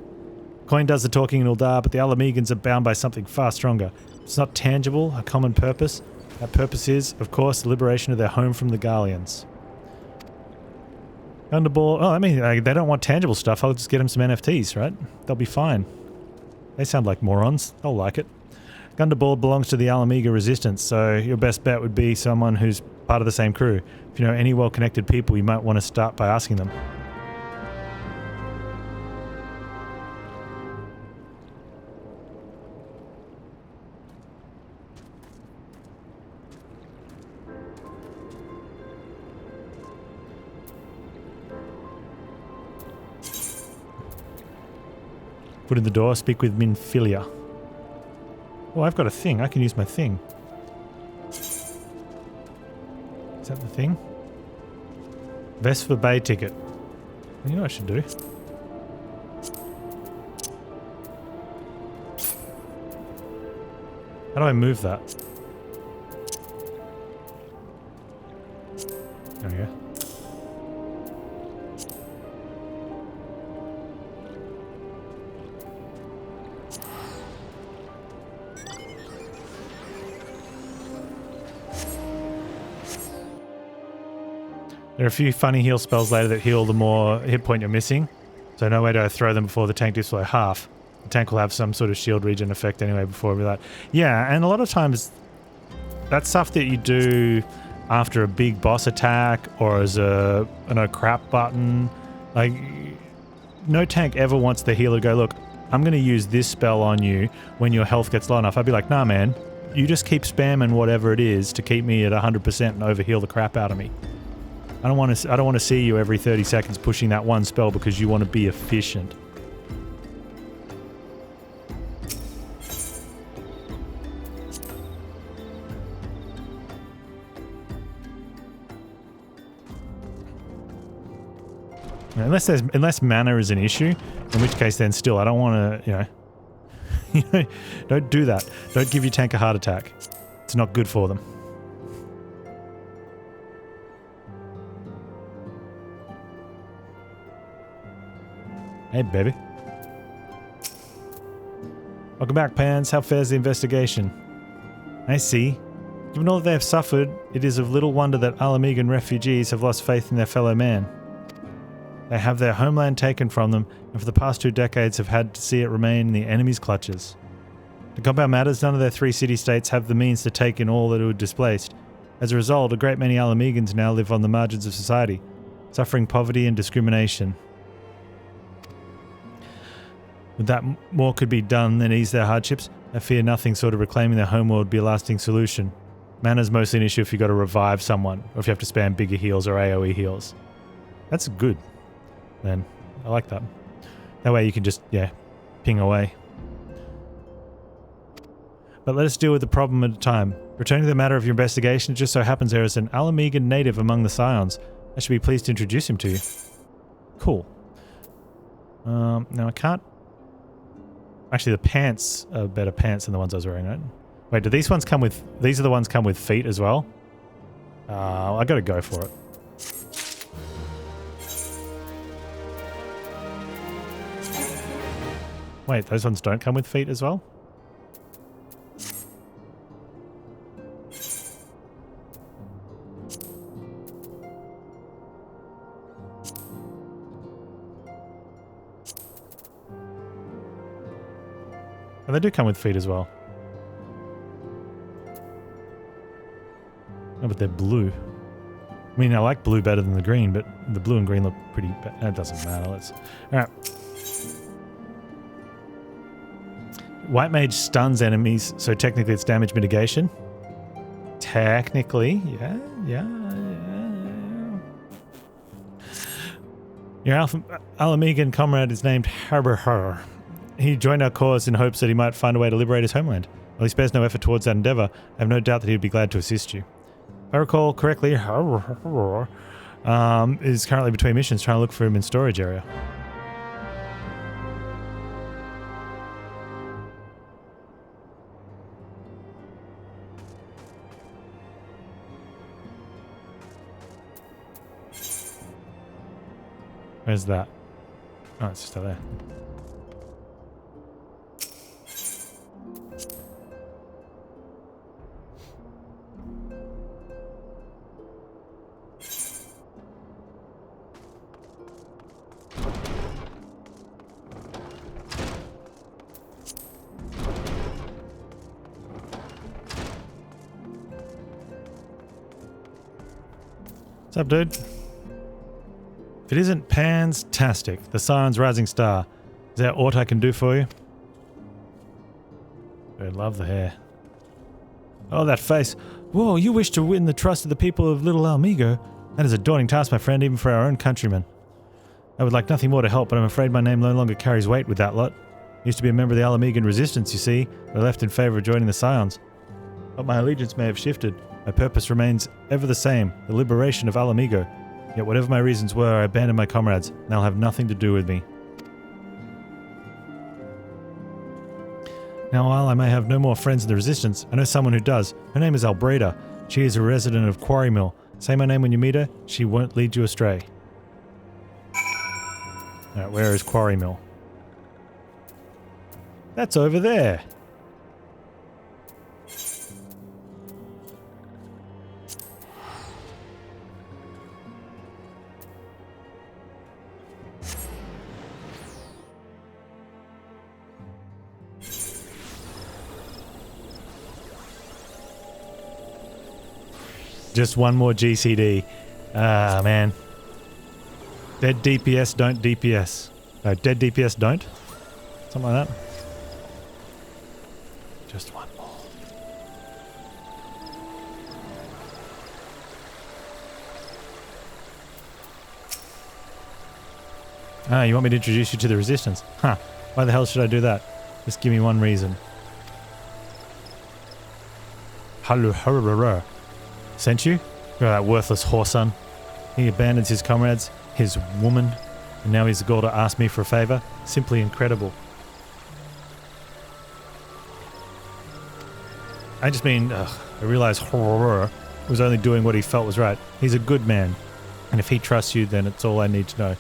Coin does the talking in Uldar, but the Alamegans are bound by something far stronger. It's not tangible, a common purpose. That purpose is, of course, the liberation of their home from the Garleans. Thunderball. Oh, I mean, they don't want tangible stuff. I'll just get them some NFTs, right? They'll be fine. They sound like morons. They'll like it. Gundaball belongs to the Alamega Resistance, so your best bet would be someone who's part of the same crew. If you know any well-connected people, you might want to start by asking them. Put in the door, speak with Minfilia. Oh, I've got a thing. I can use my thing. Is that the thing? Vesper Bay ticket. You know what I should do? How do I move that? There we go. There are a few funny heal spells later that heal the more hit point you're missing. So no way do I throw them before the tank dips below half. The tank will have some sort of shield regen effect anyway before we that. Yeah, and a lot of times that's stuff that you do after a big boss attack or as a crap button. Like, no tank ever wants the healer to go, look, I'm going to use this spell on you when your health gets low enough. I'd be like, nah, man, you just keep spamming whatever it is to keep me at 100% and overheal the crap out of me. I don't want to see you every 30 seconds pushing that one spell because you want to be efficient. Unless mana is an issue, in which case then still I don't want to, don't do that. Don't give your tank a heart attack. It's not good for them. Hey, baby. Welcome back, Panz. How fares the investigation? I see. Given all that they have suffered, it is of little wonder that Alamegan refugees have lost faith in their fellow man. They have their homeland taken from them, and for the past 2 decades have had to see it remain in the enemy's clutches. To compound matters, none of their 3 city-states have the means to take in all that were displaced. As a result, a great many Alamegans now live on the margins of society, suffering poverty and discrimination. With that, more could be done than ease their hardships. I fear nothing short of reclaiming their homeworld would be a lasting solution. Mana's mostly an issue if you've got to revive someone, or if you have to spam bigger heals or AoE heals. That's good. Then I like that. That way you can just, ping away. But let us deal with the problem at a time. Returning to the matter of your investigation, it just so happens there is an Alamegan native among the Scions. I should be pleased to introduce him to you. Cool. Now I can't... Actually, the pants are better pants than the ones I was wearing, right? Wait, do these ones come with... These are the ones come with feet as well? I gotta go for it. Wait, those ones don't come with feet as well? And they do come with feet as well. Oh, but they're blue. I mean, I like blue better than the green, but the blue and green look pretty bad. It doesn't matter. Let's... Alright. White Mage stuns enemies, so technically it's damage mitigation. Technically, yeah. Your Alamegan comrade is named Harbour. He joined our cause in hopes that he might find a way to liberate his homeland. While he spares no effort towards that endeavour, I have no doubt that he would be glad to assist you. If I recall correctly, Harbour is currently between missions trying to look for him in storage area. Where's that? Oh, it's just out there. What's up, dude? If it isn't Panztastic, the Scion's rising star, is there aught I can do for you? I love the hair. Oh, that face. Whoa, you wish to win the trust of the people of Little Almego? That is a daunting task, my friend, even for our own countrymen. I would like nothing more to help, but I'm afraid my name no longer carries weight with that lot. I used to be a member of the Alamegan resistance, you see, but I left in favour of joining the Scions. But my allegiance may have shifted. My purpose remains ever the same, the liberation of Alamego. Yet whatever my reasons were, I abandoned my comrades, and they'll have nothing to do with me. Now, while I may have no more friends in the resistance, I know someone who does. Her name is Albreda. She is a resident of Quarry Mill. Say my name when you meet her, she won't lead you astray. Alright, where is Quarry Mill? That's over there. Just one more GCD. Ah, man. Dead DPS don't DPS. No, dead DPS don't. Something like that. Just one more. Ah, you want me to introduce you to the Resistance? Huh. Why the hell should I do that? Just give me one reason. Hello, sent you? You're that worthless whoreson. He abandons his comrades, his woman, and now he's the gall to ask me for a favor? Simply incredible. I just mean, I realize horror was only doing what he felt was right. He's a good man, and if he trusts you, then it's all I need to know.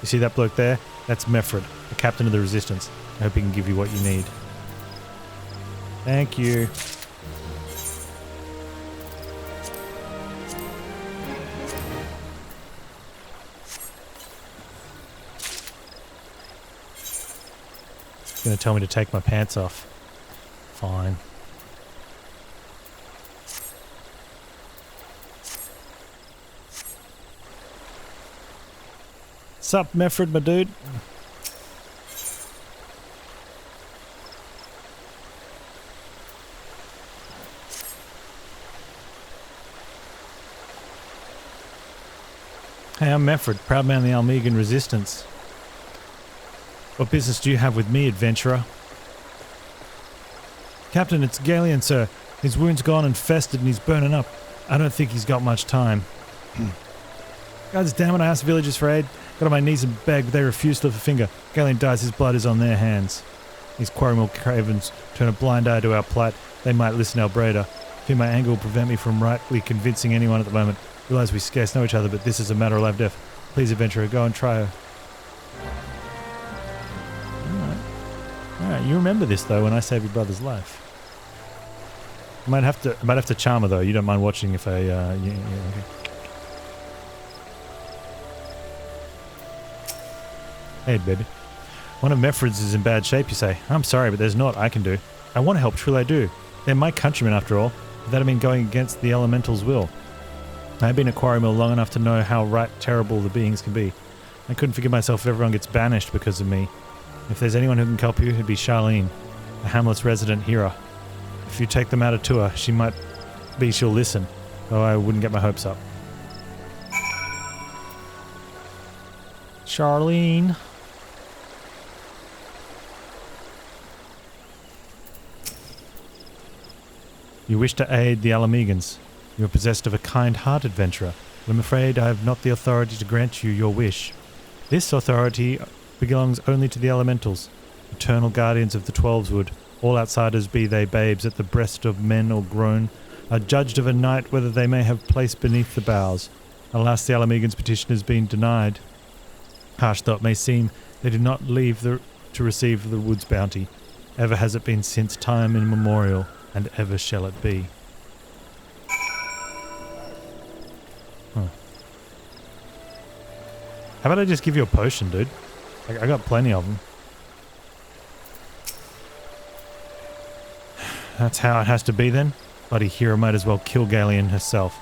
You see that bloke there? That's Meffred, the captain of the Resistance. I hope he can give you what you need. Thank you. He's going to tell me to take my pants off. Fine. Sup, Meffred, my dude? Hey, I'm Meffred, proud man of the Almegan Resistance. What business do you have with me, adventurer? Captain, it's Garlean, sir. His wound's gone and festered and he's burning up. I don't think he's got much time. God damn it, I asked villagers for aid. Got on my knees and begged, but they refused to lift a finger. Garlean dies, his blood is on their hands. These quarrymill cravens turn a blind eye to our plight. They might listen our braider. Fear my anger will prevent me from rightly convincing anyone at the moment. Realize we scarce know each other, but this is a matter of life or death. Please, adventurer, go and try her. Alright, you remember this though when I save your brother's life. I might have to charm her though. You don't mind watching if I yeah, okay. Hey, baby. One of Meffred's is in bad shape, you say. I'm sorry, but there's naught I can do. I want to help, truly I do. They're my countrymen after all. But that'd mean going against the elemental's will. I've been at Quarrymill long enough to know how right terrible the beings can be. I couldn't forgive myself if everyone gets banished because of me. If there's anyone who can help you, it'd be Charlene, the Hamlet's resident hero. If you take them out a tour, she might be she'll listen, though I wouldn't get my hopes up. Charlene. You wish to aid the Alamegans. You are possessed of a kind heart, adventurer, but I'm afraid I have not the authority to grant you your wish. This authority belongs only to the elementals, eternal guardians of the Twelveswood. All outsiders, be they babes at the breast of men or grown, are judged of a night whether they may have place beneath the boughs. Alas, the Alamegans' petition has been denied. Harsh though it may seem, they did not leave to receive the wood's bounty. Ever has it been since time immemorial, and ever shall it be. Huh. How about I just give you a potion, dude? I got plenty of them. That's how it has to be then? Bloody hero might as well kill Garlean herself.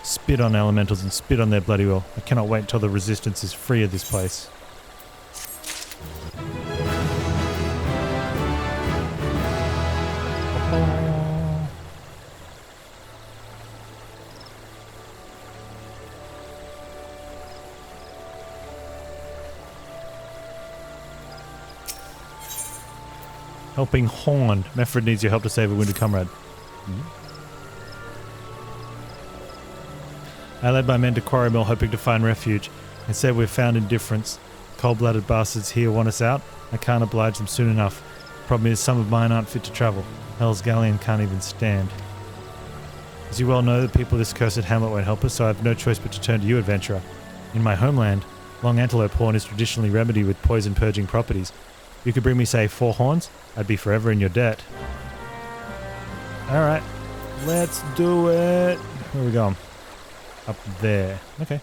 Spit on elementals and spit on their bloody will. I cannot wait until the resistance is free of this place. Helping Horn. Meffred needs your help to save a wounded comrade. I led my men to Quarrymill hoping to find refuge. Instead we've found indifference. Cold-blooded bastards here want us out. I can't oblige them soon enough. Problem is some of mine aren't fit to travel. Hell's Garlean can't even stand. As you well know, the people of this cursed hamlet won't help us, so I have no choice but to turn to you, adventurer. In my homeland, long antelope horn is traditionally remedied with poison-purging properties. You could bring me, say, 4 horns, I'd be forever in your debt. Alright, let's do it. Where are we going? Up there. Okay.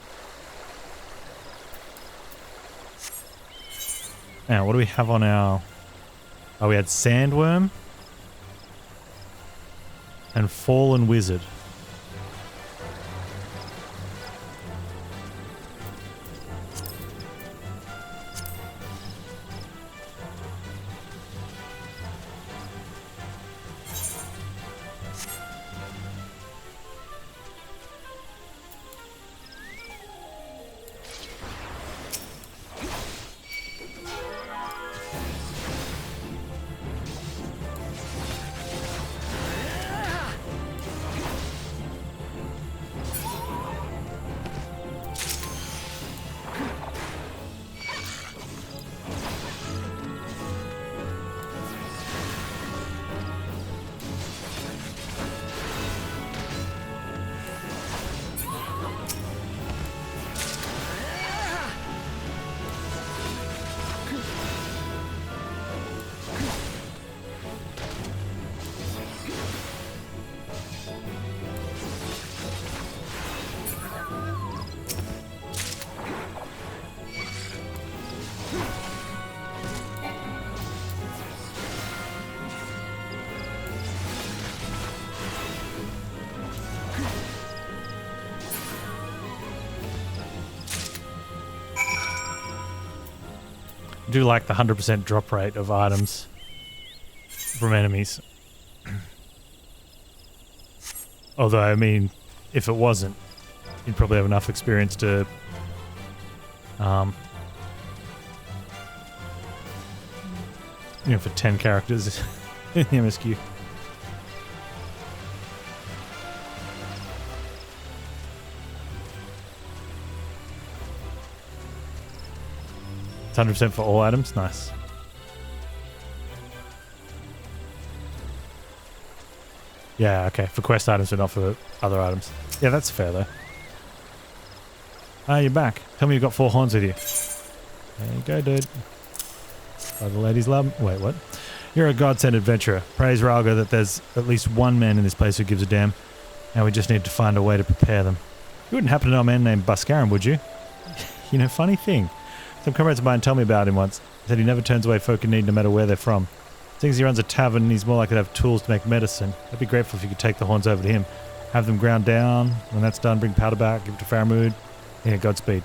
Now, what do we have on our... Oh, we had Sandworm and Fallen Wizard. do like the 100% drop rate of items from enemies. Although, I mean, if it wasn't, you'd probably have enough experience to you know, for 10 characters in the MSQ. It's 100% for all items? Nice. Yeah, okay. For quest items, but not for other items. Yeah, that's fair, though. Ah, you're back. Tell me you've got 4 horns with you. There you go, dude. By the ladies' love. Wait, what? You're a godsend adventurer. Praise Ralga that there's at least one man in this place who gives a damn. Now we just need to find a way to prepare them. You wouldn't happen to know a man named Buscaran, would you? You know, funny thing. Some comrades of mine told me about him once. He said he never turns away folk in need no matter where they're from. Seeing as he runs a tavern, he's more likely to have tools to make medicine. I'd be grateful if you could take the horns over to him. Have them ground down. When that's done, bring powder back, give it to Faramud. Yeah, Godspeed.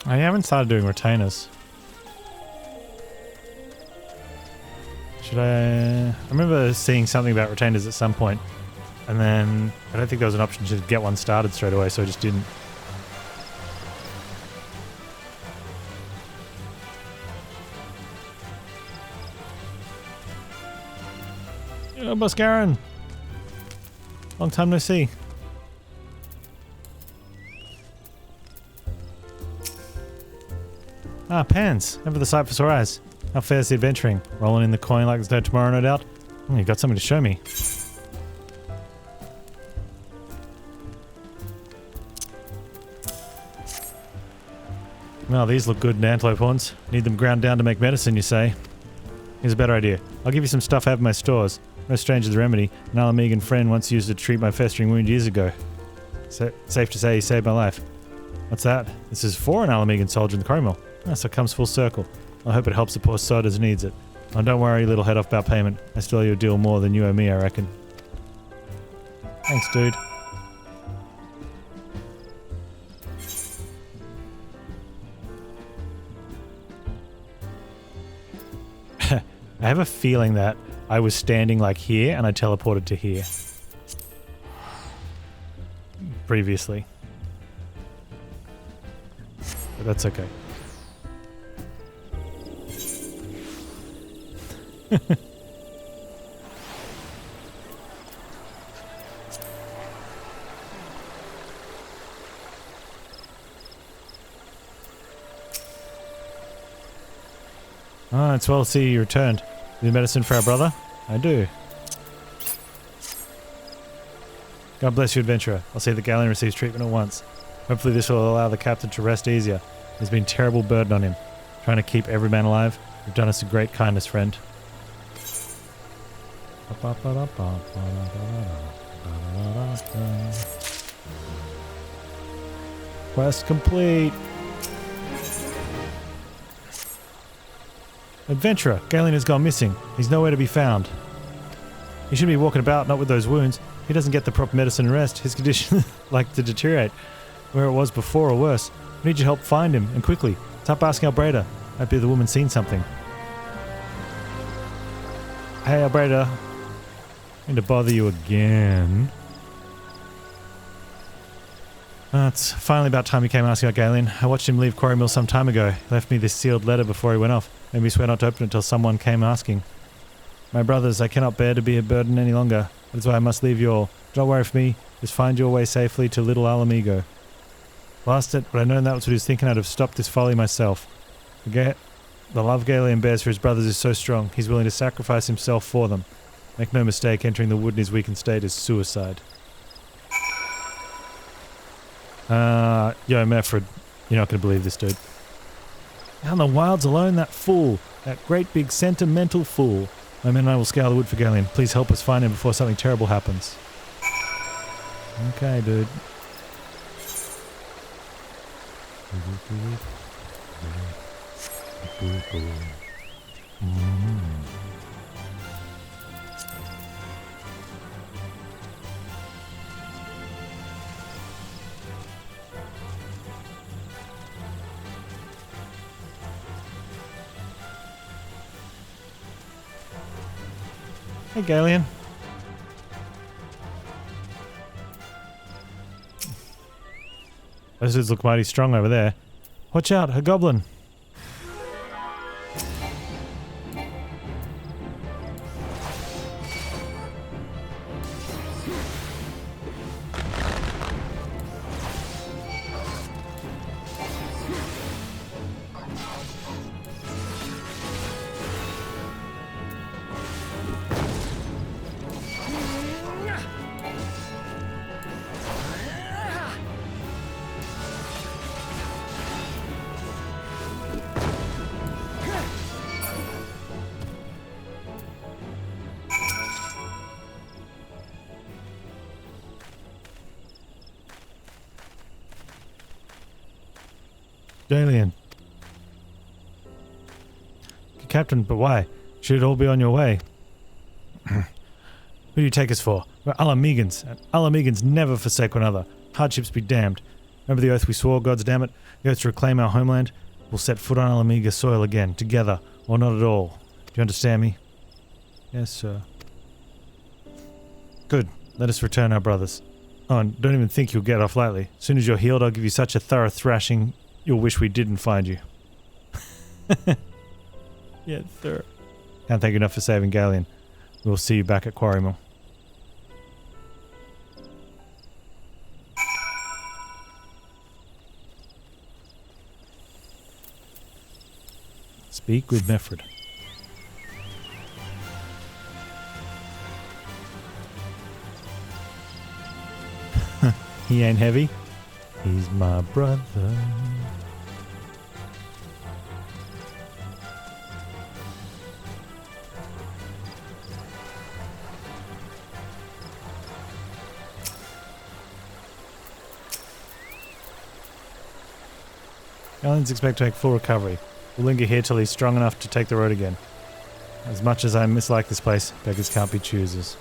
I haven't started doing retainers. Should I remember seeing something about retainers at some point, and then I don't think there was an option to get one started straight away, so I just didn't. Oh, Buscaran! Long time no see. Ah, Panz. Never the sight for sore eyes. How fair's the adventuring? Rolling in the coin like there's no tomorrow, no doubt? Oh, you got something to show me. Well, these look good in antelope horns. Need them ground down to make medicine, you say? Here's a better idea. I'll give you some stuff I have in my stores. No stranger to the remedy. An Alamegan friend once used to treat my festering wound years ago. Safe to say he saved my life. What's that? This is for an Alamegan soldier in the quarry mill. Ah, so it comes full circle. I hope it helps the poor sod as needs it. Oh, don't worry, little head off about payment. I still owe you a deal more than you owe me, I reckon. Thanks, dude. I have a feeling that I was standing like here and I teleported to here. Previously. But that's okay. Ah, it's well to see you returned. New medicine for our brother? I do. God bless you, adventurer. I'll see that Garlean receives treatment at once. Hopefully this will allow the captain to rest easier. There's been a terrible burden on him. Trying to keep every man alive. You've done us a great kindness, friend. Quest complete. Adventurer, Garlean has gone missing. He's nowhere to be found. He should be walking about, not with those wounds. He doesn't get the proper medicine and rest. His condition like to deteriorate where it was before or worse. We need your help find him, and quickly. Stop asking Albreda. Might be the woman seen something. Hey, Albreda. Need to bother you again. It's finally about time he came asking about Garlean. I watched him leave Quarry Mill some time ago. He left me this sealed letter before he went off. Made me swear not to open it until someone came asking. My brothers, I cannot bear to be a burden any longer. That is why I must leave you all. Don't worry for me. Just find your way safely to little Alamigo. Blast it, but I know that was what he was thinking. I'd have stopped this folly myself. Forget. The love Garlean bears for his brothers is so strong, he's willing to sacrifice himself for them. Make no mistake, entering the wood in his weakened state is suicide. Yo, Meffred, you're not going to believe this, dude. Out in the wilds alone, that fool. That great big sentimental fool. My men and I will scour the wood for Garlean. Please help us find him before something terrible happens. Okay, dude. Hey, Garlean. Those dudes look mighty strong over there. Watch out, a goblin. Garlean. Captain, but why? Should it all be on your way? Who do you take us for? We're Alamegans, and Alamegans never forsake one another. Hardships be damned. Remember the oath we swore, gods damn it? The oath to reclaim our homeland? We'll set foot on Alamega soil again, together, or not at all. Do you understand me? Yes, sir. Good. Let us return our brothers. Oh, and don't even think you'll get off lightly. As soon as you're healed, I'll give you such a thorough thrashing you'll wish we didn't find you. Yes, sir. Can't thank you enough for saving Garlean. We'll see you back at Quarry Mill. Speak with Meffred. He ain't heavy. He's my brother. Garlean's expect to make full recovery. We'll linger here till he's strong enough to take the road again. As much as I mislike this place, beggars can't be choosers.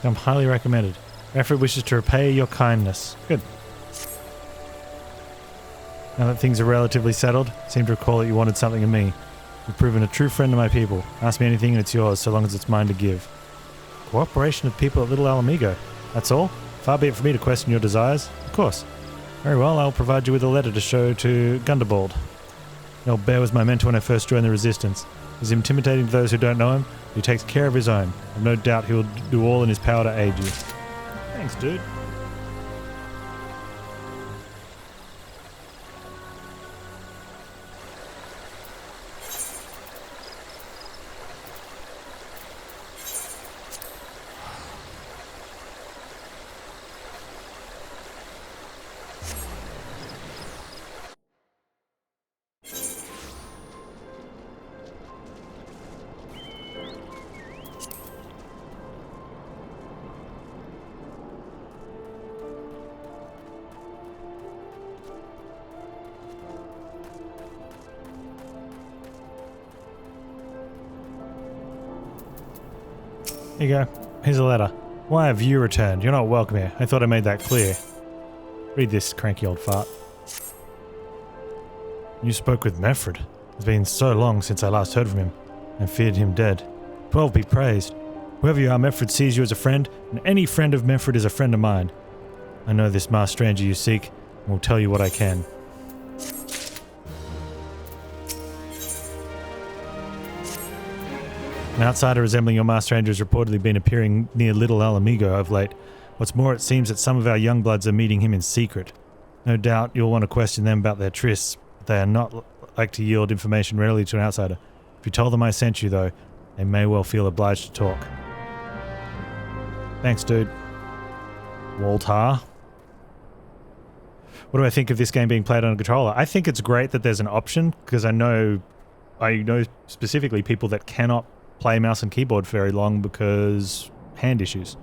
I'm highly recommended. Meffred wishes to repay your kindness. Good. Now that things are relatively settled, I seem to recall that you wanted something of me. You've proven a true friend of my people. Ask me anything and it's yours, so long as it's mine to give. Cooperation of people at Little Alamigo. That's all? Far be it from me to question your desires. Of course. Very well, I'll provide you with a letter to show to Gundabald. The old bear was my mentor when I first joined the Resistance. He's intimidating to those who don't know him, but he takes care of his own. I've no doubt he will do all in his power to aid you. Thanks, dude. Here you go. Here's a letter. Why have you returned? You're not welcome here. I thought I made that clear. Read this, cranky old fart. You spoke with Meffred. It's been so long since I last heard from him, and feared him dead. 12 be praised. Whoever you are, Meffred sees you as a friend, and any friend of Meffred is a friend of mine. I know this masked stranger you seek, and will tell you what I can. An outsider resembling your masked stranger has reportedly been appearing near Little Alamigo of late. What's more, it seems that some of our young bloods are meeting him in secret. No doubt you'll want to question them about their trysts, but they are not like to yield information readily to an outsider. If you tell them I sent you, though, they may well feel obliged to talk. Thanks, dude. Waltar. What do I think of this game being played on a controller? I think it's great that there's an option, because I know specifically people that cannot play mouse and keyboard very long because hand issues.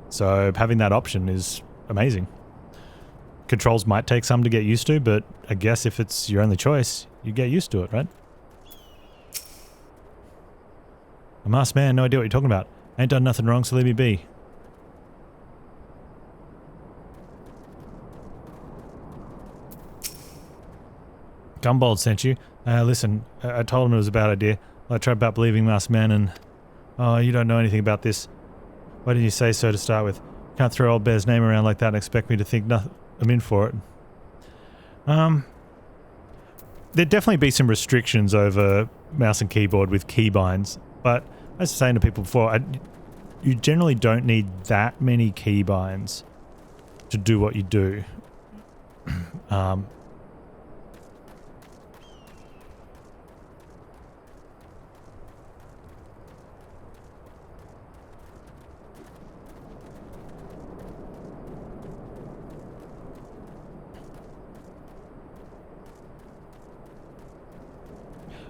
So having that option is amazing. Controls might take some to get used to, but I guess if it's your only choice, you get used to it, right? A masked man, no idea what you're talking about. Ain't done nothing wrong, so leave me be. Gumbold sent you. Listen, I told him it was a bad idea. I tried about believing masked man and... Oh, you don't know anything about this. Why didn't you say so to start with? Can't throw old Bear's name around like that and expect me to think I'm in for it. There'd definitely be some restrictions over mouse and keyboard with keybinds, but as I was saying to people before, you generally don't need that many keybinds to do what you do.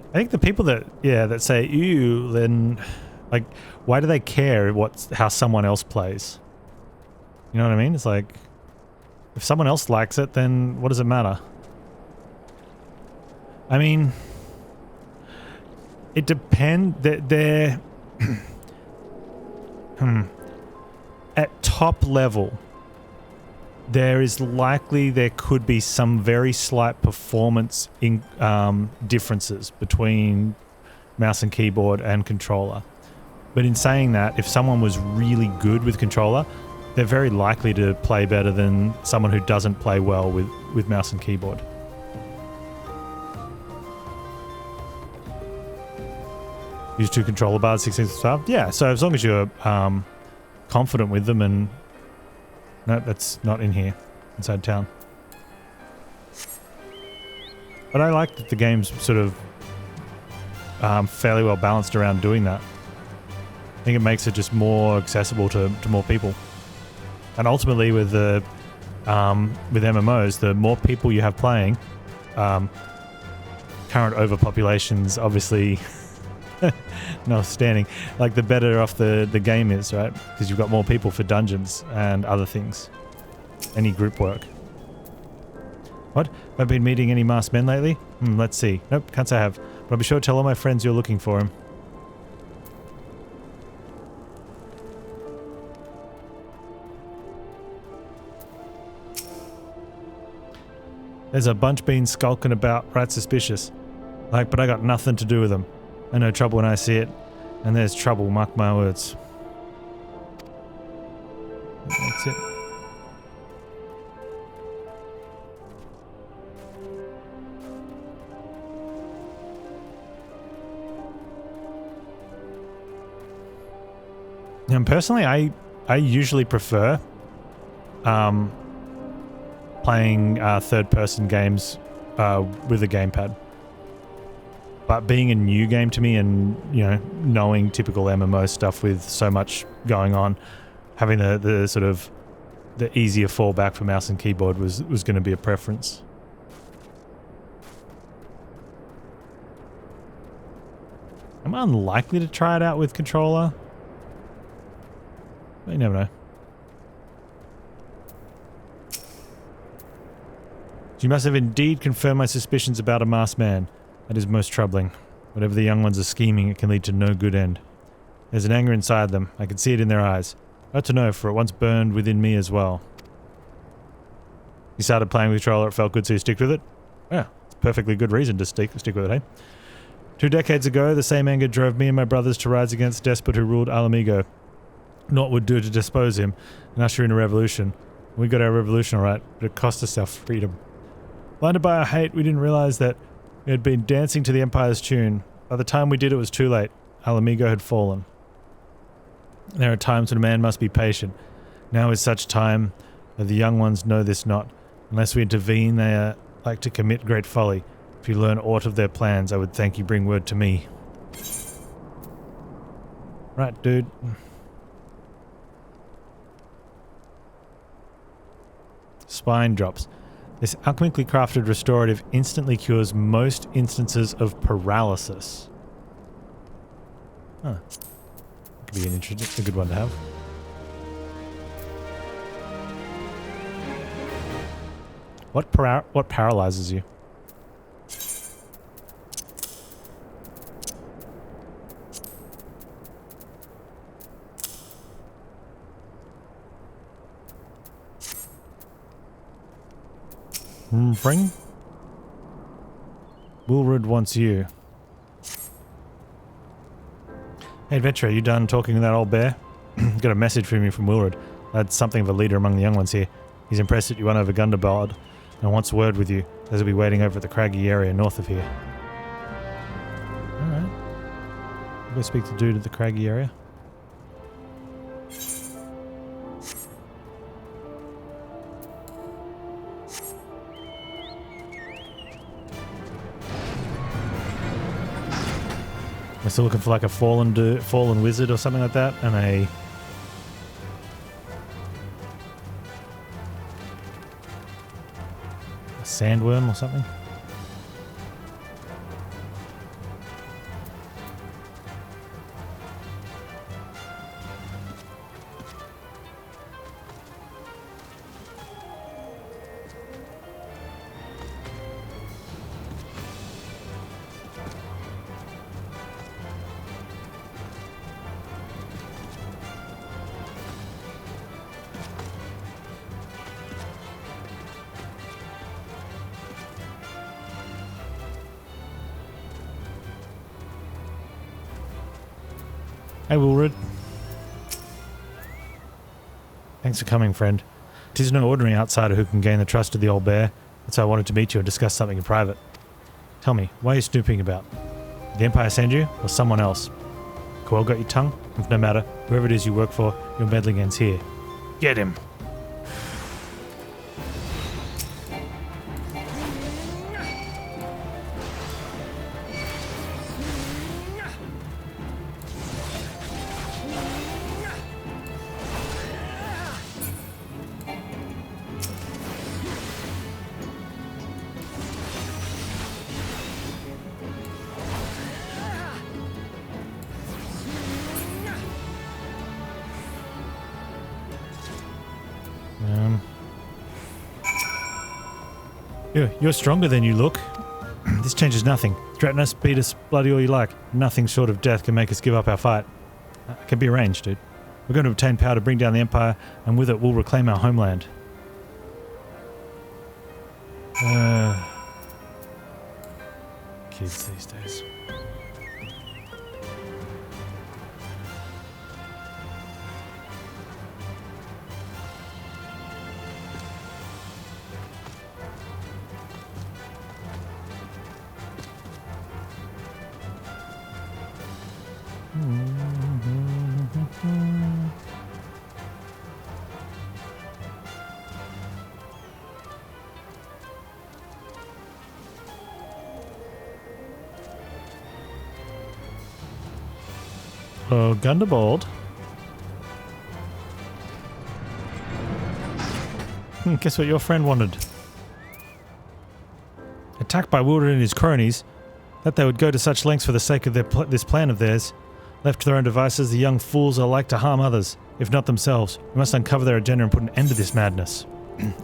I think the people that say ew, then like, why do they care how someone else plays? You know what I mean? It's like, if someone else likes it, then what does it matter? I mean, it depends. They're at top level. There could be some very slight performance differences between mouse and keyboard and controller. But in saying that, if someone was really good with controller, they're very likely to play better than someone who doesn't play well with mouse and keyboard. Use 2 controller bars, 16 stuff. Yeah, so as long as you're confident with them and... No, that's not in here. Inside town. But I like that the game's sort of fairly well balanced around doing that. I think it makes it just more accessible to more people. And ultimately with the with MMOs, the more people you have playing, current overpopulation's obviously notwithstanding, like the better off the game is, right? Because you've got more people for dungeons and other things. Any group work. What? Have I been meeting any masked men lately? Let's see. Nope, can't say I have. But I'll be sure to tell all my friends you're looking for him. There's a bunch been skulking about, right suspicious. Like, but I got nothing to do with them. I know trouble when I see it, and there's trouble, mark my words. That's it. And personally, I usually prefer playing third-person games with a gamepad. But being a new game to me and, knowing typical MMO stuff with so much going on, having the sort of the easier fallback for mouse and keyboard was going to be a preference. I'm unlikely to try it out with controller. But you never know. You must have indeed confirmed my suspicions about a masked man. That is most troubling. Whatever the young ones are scheming, it can lead to no good end. There's an anger inside them. I can see it in their eyes. Not to know, for it once burned within me as well. You started playing with controller, it felt good, so you stick with it? Yeah, it's perfectly good reason to stick with it, hey? 2 decades ago, the same anger drove me and my brothers to rise against the despot who ruled Alamigo. Naught would do to dispose him and usher in a revolution. We got our revolution all right, but it cost us our freedom. Blinded by our hate, we didn't realize that we had been dancing to the Empire's tune. By the time we did, it was too late. Alamigo had fallen. There are times when a man must be patient. Now is such time, but the young ones know this not. Unless we intervene, they are like to commit great folly. If you learn aught of their plans, I would thank you bring word to me. Right, dude. Spine drops. This alchemically crafted restorative instantly cures most instances of paralysis. Huh. Could be a good one to have. What paralyzes you? Bring? Wilrud wants you. Hey, Adventurer, you done talking to that old bear? Got a message from you from Wilrud. That's something of a leader among the young ones here. He's impressed that you won over Gundabald and wants word with you. Those will be waiting over at the craggy area north of here. Alright. Go speak to dude at the craggy area. We're still looking for like a fallen wizard or something like that, and a sandworm or something. Hey, Wilrud. Thanks for coming, friend. 'Tis no ordinary outsider who can gain the trust of the old bear. That's why I wanted to meet you and discuss something in private. Tell me, why are you snooping about? Did the Empire send you, or someone else? Coel got your tongue? If no matter, whoever it is you work for, your meddling ends here. Get him! You're stronger than you look. This changes nothing. Threaten us, beat us, bloody all you like. Nothing short of death can make us give up our fight. It can be arranged, dude. We're going to obtain power to bring down the Empire, and with it we'll reclaim our homeland. Kids these days. Oh, Gundabald. Guess what your friend wanted? Attacked by Wilrud and his cronies, that they would go to such lengths for the sake of this plan of theirs. Left to their own devices, the young fools are like to harm others, if not themselves. We must uncover their agenda and put an end to this madness.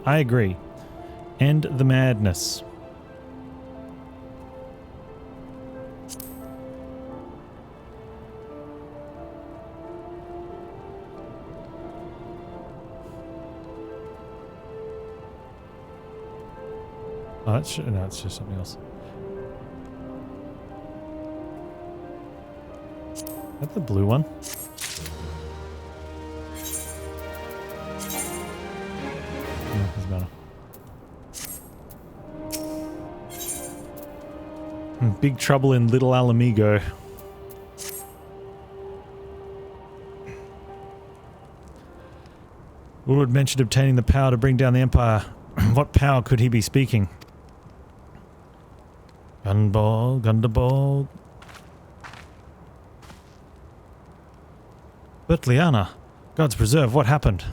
I agree. End the madness. Oh, no, it's just something else. Is that the blue one? No, doesn't matter. Big trouble in Little Alamigo. Woodward mentioned obtaining the power to bring down the Empire. What power could he be speaking? Gunball, Gundaball. But Liana, God's preserve, what happened?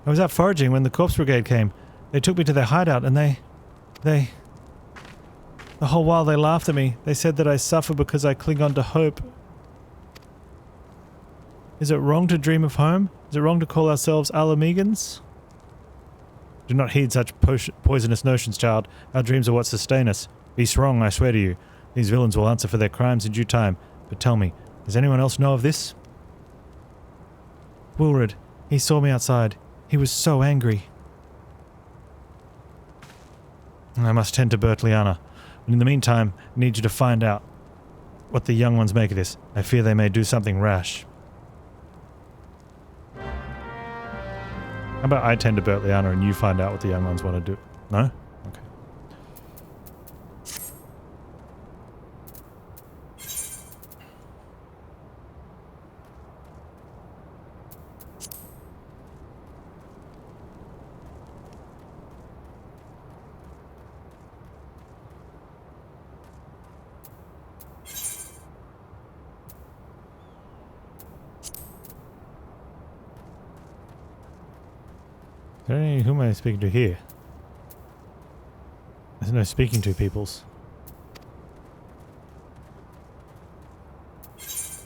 I was out foraging when the Corpse Brigade came. They took me to their hideout and they... The whole while they laughed at me. They said that I suffer because I cling on to hope. Is it wrong to dream of home? Is it wrong to call ourselves Alamegans? Do not heed such poisonous notions, child. Our dreams are what sustain us. Be strong, I swear to you. These villains will answer for their crimes in due time. But tell me, does anyone else know of this? Wilred, he saw me outside. He was so angry. I must tend to Bertliana. And in the meantime, I need you to find out what the young ones make of this. I fear they may do something rash. How about I tend to Bertliana and you find out what the young ones want to do? No? Okay. Who am I speaking to here? There's no speaking to peoples. It's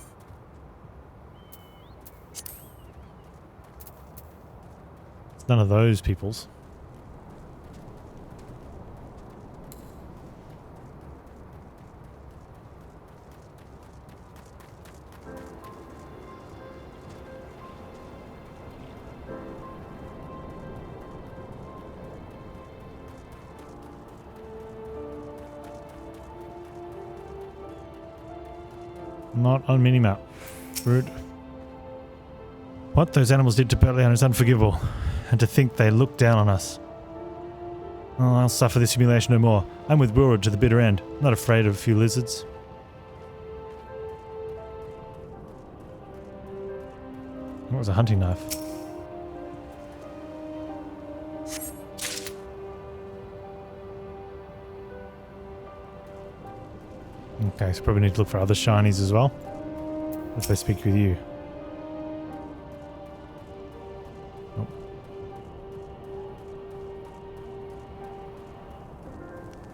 none of those peoples. Not on minimap. Rude. What those animals did to Bertliana is unforgivable. And to think they looked down on us. Oh, I'll suffer this humiliation no more. I'm with Wilred to the bitter end. I'm not afraid of a few lizards. What was a hunting knife? Okay, so probably need to look for other shinies as well. If they speak with you. Oh.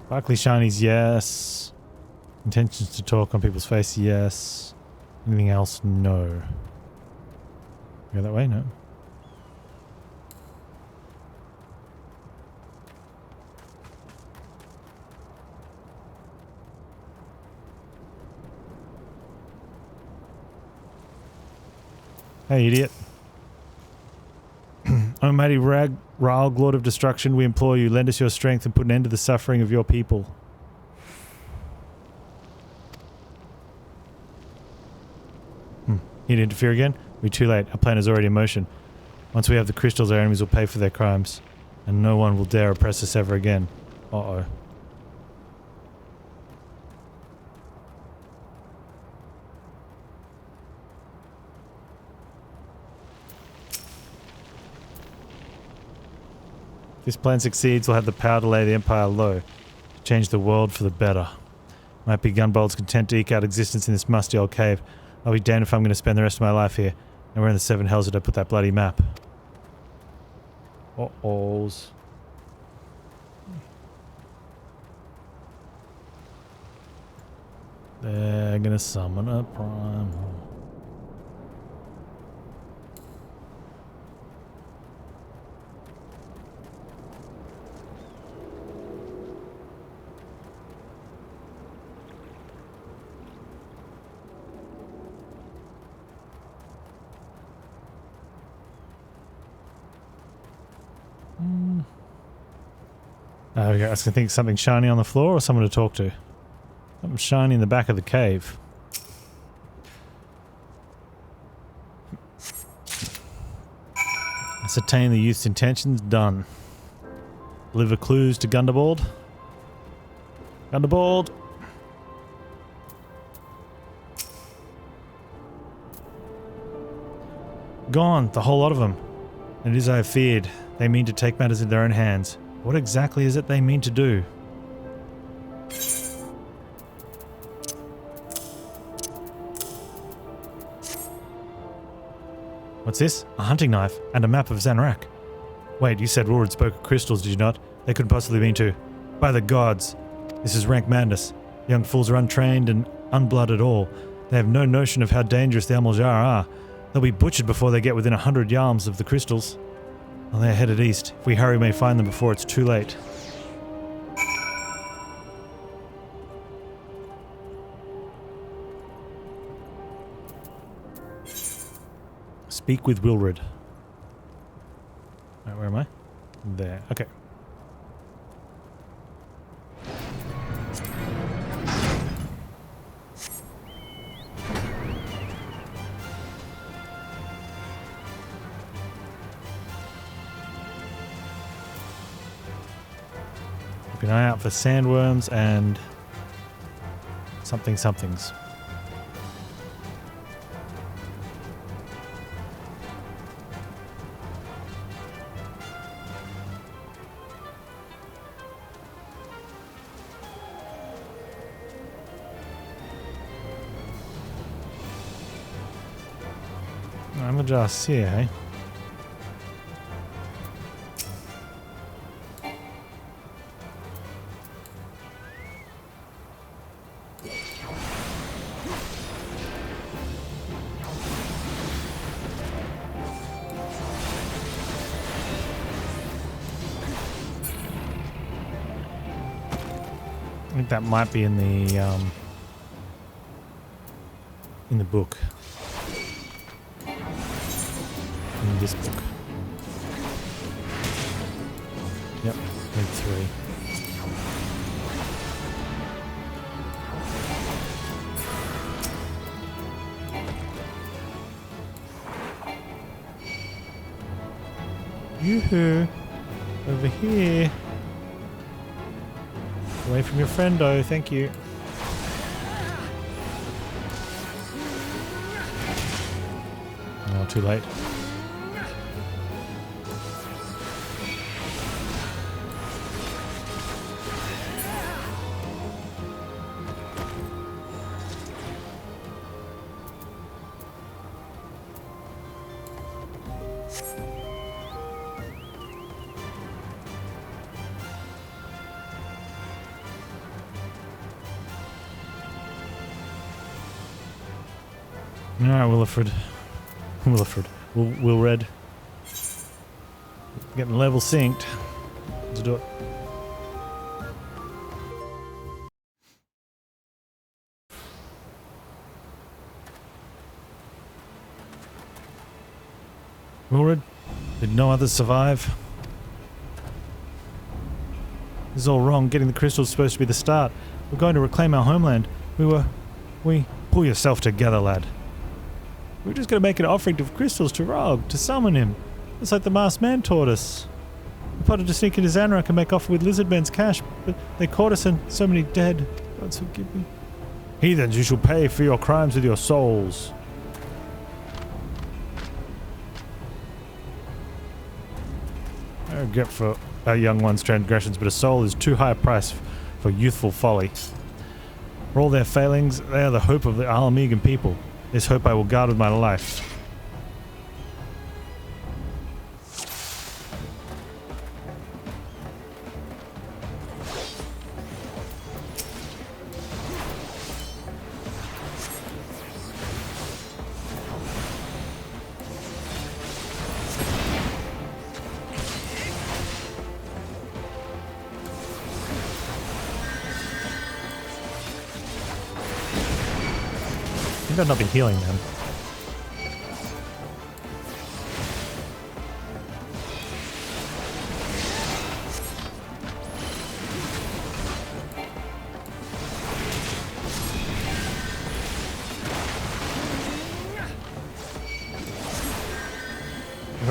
Sparkly shinies, yes. Intentions to talk on people's face, yes. Anything else, no. Go that way, no. Hey, idiot. O mighty Rag, Lord of Destruction, we implore you, lend us your strength and put an end to the suffering of your people. Here to interfere again? We're too late. Our plan is already in motion. Once we have the crystals, our enemies will pay for their crimes. And no one will dare oppress us ever again. Uh-oh. If this plan succeeds, we'll have the power to lay the Empire low. To change the world for the better. Might be Gunbold's content to eke out existence in this musty old cave. I'll be damned if I'm going to spend the rest of my life here. And where in the seven hells did I put that bloody map? Uh-ohs. They're going to summon a primal. I was going to think something shiny on the floor or someone to talk to. Something shiny in the back of the cave. Ascertain the youth's intentions. Done. Deliver clues to Gundabald. Gundabald! Gone, the whole lot of them. And it is I have feared. They mean to take matters in their own hands. What exactly is it they mean to do? What's this? A hunting knife and a map of Zanrak. Wait, you said Rorid spoke of crystals, did you not? They couldn't possibly mean to. By the gods! This is rank madness. The young fools are untrained and unblooded at all. They have no notion of how dangerous the Umbral are. They'll be butchered before they get within 100 yards of the crystals. Well, they're headed east. If we hurry, we may find them before it's too late. Speak with Wilrid. Right, where am I? There. Okay. Keep an eye out for sandworms and somethings. I'm just here, hey? I think that might be in the book. In this book. Yep, need 3. Yoo-hoo! Over here! Away from your friendo, thank you. Oh, too late. Alright, Wilred. Getting level synced. Let's do it. Wilred, did no others survive? This is all wrong. Getting the crystals is supposed to be the start. We're going to reclaim our homeland. Pull yourself together, lad. We're just going to make an offering of crystals to Rog, to summon him. It's like the masked man taught us. We plotted to sneak into Zanrak and make off with Lizardmen's cash, but they caught us and so many dead. God forgive me. Heathens, you shall pay for your crimes with your souls. I regret for our young ones' transgressions, but a soul is too high a price for youthful folly. For all their failings, they are the hope of the Alamegan people. This hope I will guard with my life. I've not been healing them.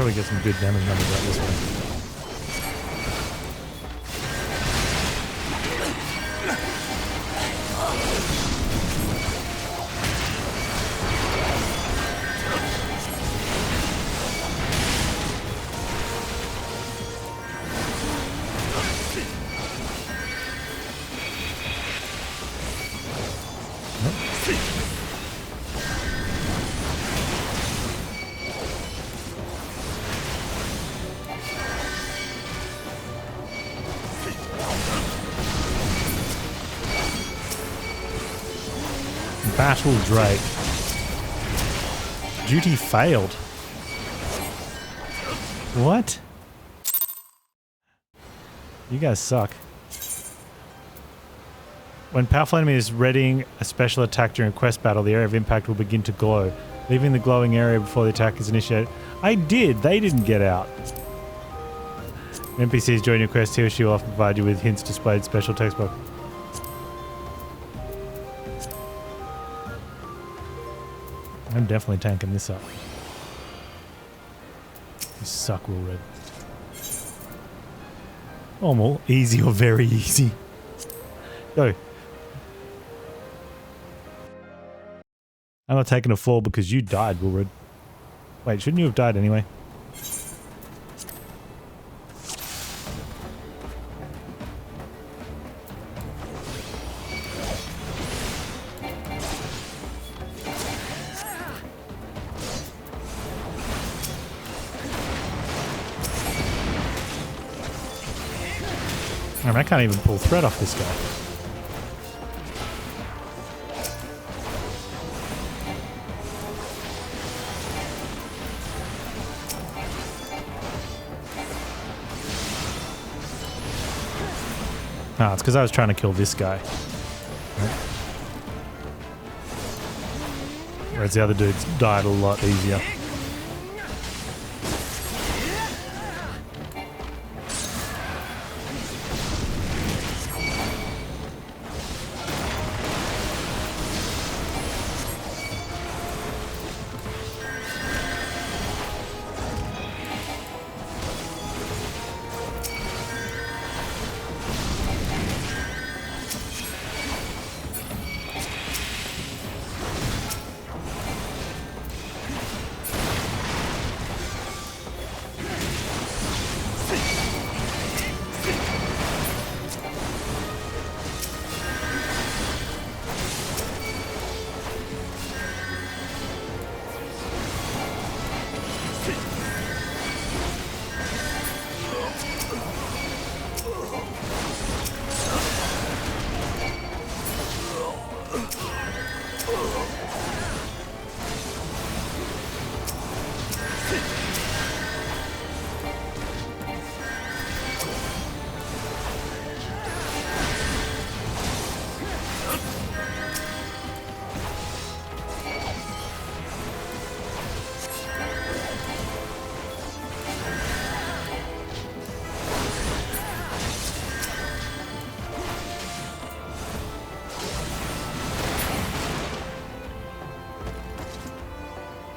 probably get some good damage numbers out this way. Battle Drake. Duty failed. What? You guys suck. When powerful enemy is readying a special attack during a quest battle, the area of impact will begin to glow, leaving the glowing area before the attack is initiated. I did! They didn't get out. When NPCs join your quest, he or she will often provide you with hints displayed in special text box. I'm definitely tanking this up. You suck, Will Red. Normal, easy or very easy. Go. I'm not taking a fall because you died, Will Red. Wait, shouldn't you have died anyway? I can't even pull thread off this guy. Ah, it's because I was trying to kill this guy. Whereas the other dudes died a lot easier.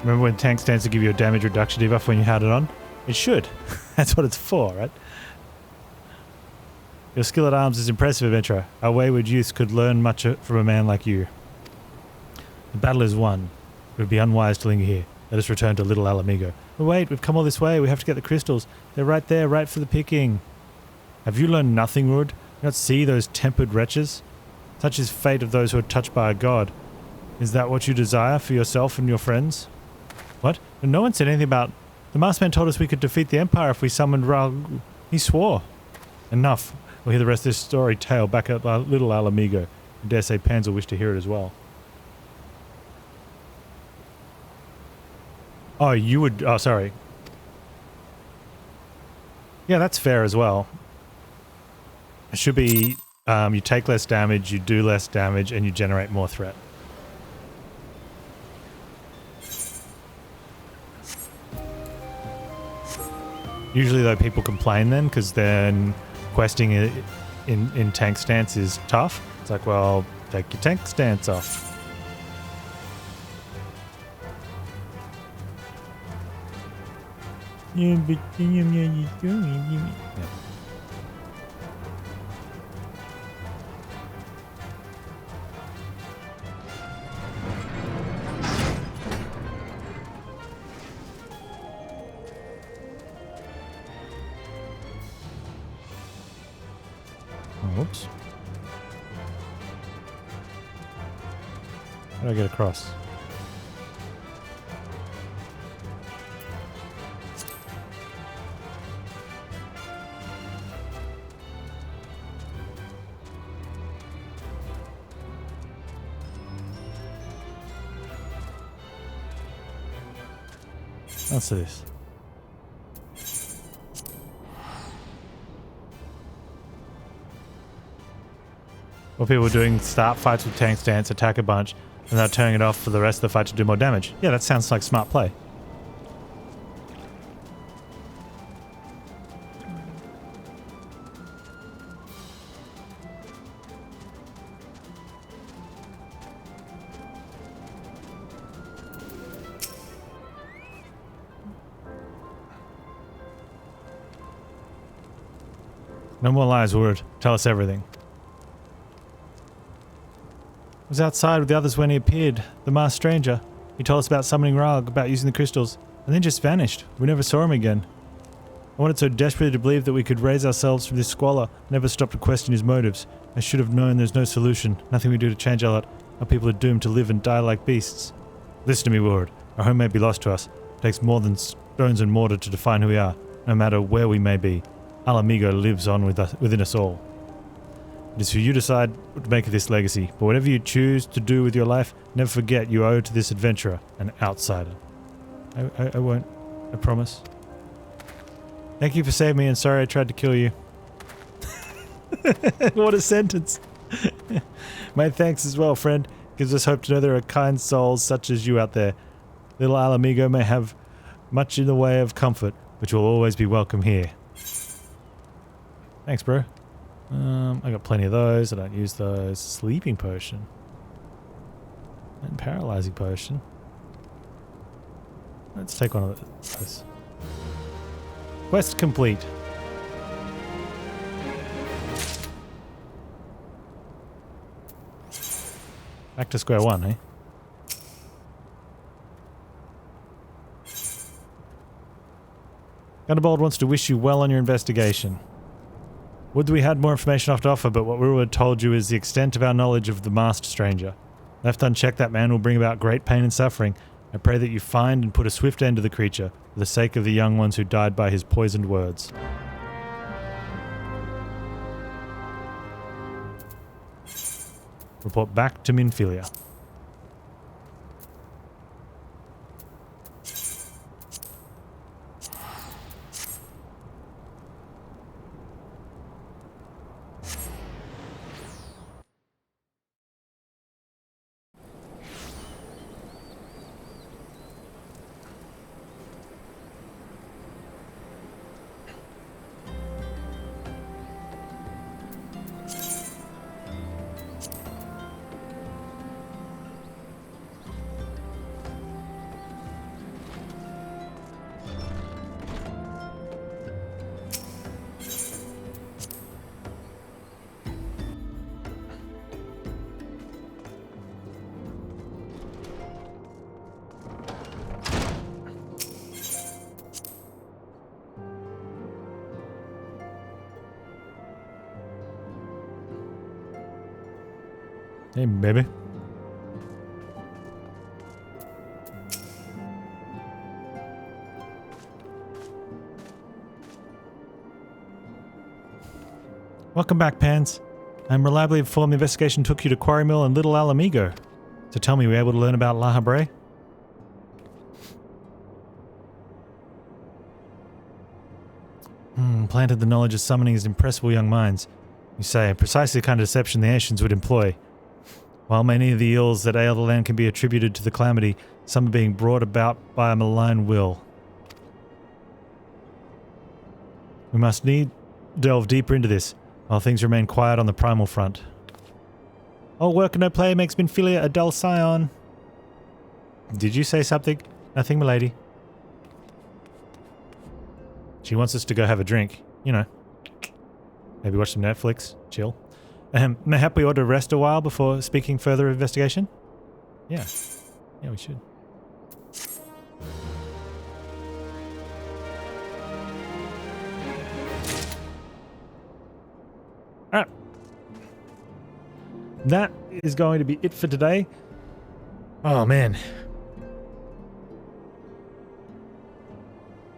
Remember when tank stands to give you a damage reduction debuff when you had it on? It should. That's what it's for, right? Your skill at arms is impressive, adventurer. Our wayward youth could learn much from a man like you. The battle is won. It would be unwise to linger here. Let us return to Little Alamigo. But wait, we've come all this way. We have to get the crystals. They're right there, right for the picking. Have you learned nothing, Rud? Do you not see those tempered wretches? Such is fate of those who are touched by a god. Is that what you desire for yourself and your friends? What? No one said anything about... The masked man told us we could defeat the Empire if we summoned Ral... He swore. Enough. We'll hear the rest of this story tale back at Little Alamigo. I dare say Panz will wish to hear it as well. Oh, you would... Oh, sorry. Yeah, that's fair as well. It should be... you take less damage, you do less damage, and you generate more threat. Usually, though, people complain then, because then questing in tank stance is tough. It's like, well, take your tank stance off. Whoops. How do I get across? Answer this. What people are doing, start fights with tank stance, attack a bunch, and then turning it off for the rest of the fight to do more damage. Yeah, that sounds like smart play. No more lies, Word. Tell us everything. I was outside with the others when he appeared, the masked stranger. He told us about summoning Rag, about using the crystals, and then just vanished. We never saw him again. I wanted so desperately to believe that we could raise ourselves from this squalor, never stopped to question his motives. I should have known there's no solution, nothing we do to change our lot. Our people are doomed to live and die like beasts. Listen to me, Word. Our home may be lost to us. It takes more than stones and mortar to define who we are, no matter where we may be. Al Amigo lives on within us all. It is for you to decide what to make of this legacy, but whatever you choose to do with your life, never forget you owe to this adventurer, an outsider. I won't. I promise. Thank you for saving me, and sorry I tried to kill you. What a sentence. My thanks as well, friend. Gives us hope to know there are kind souls such as you out there. Little Al Amigo may have much in the way of comfort, which will always be welcome here. Thanks, bro. I got plenty of those. I don't use those. Sleeping potion. And paralyzing potion. Let's take one of those. Quest complete. Back to square one, eh? Gunderbold wants to wish you well on your investigation. Would that we had more information to offer, but what we were told you is the extent of our knowledge of the masked stranger. Left unchecked, that man will bring about great pain and suffering. I pray that you find and put a swift end to the creature, for the sake of the young ones who died by his poisoned words. Report back to Minfilia. Hey, baby. Welcome back, Panz. I'm reliably informed the investigation took you to Quarry Mill and Little Al Amigo. So tell me, were you able to learn about La Habre? Planted the knowledge of summoning his impressible young minds. You say, precisely the kind of deception the ancients would employ. While many of the ills that ail the land can be attributed to the calamity, some are being brought about by a malign will. We must delve deeper into this, while things remain quiet on the primal front. All work and no play makes Minfilia a dull scion. Did you say something? Nothing, milady. She wants us to go have a drink. You know. Maybe watch some Netflix. Chill. Mayhap we ought to rest a while before speaking further investigation? Yeah. Yeah, we should. Alright. That is going to be it for today. Oh man,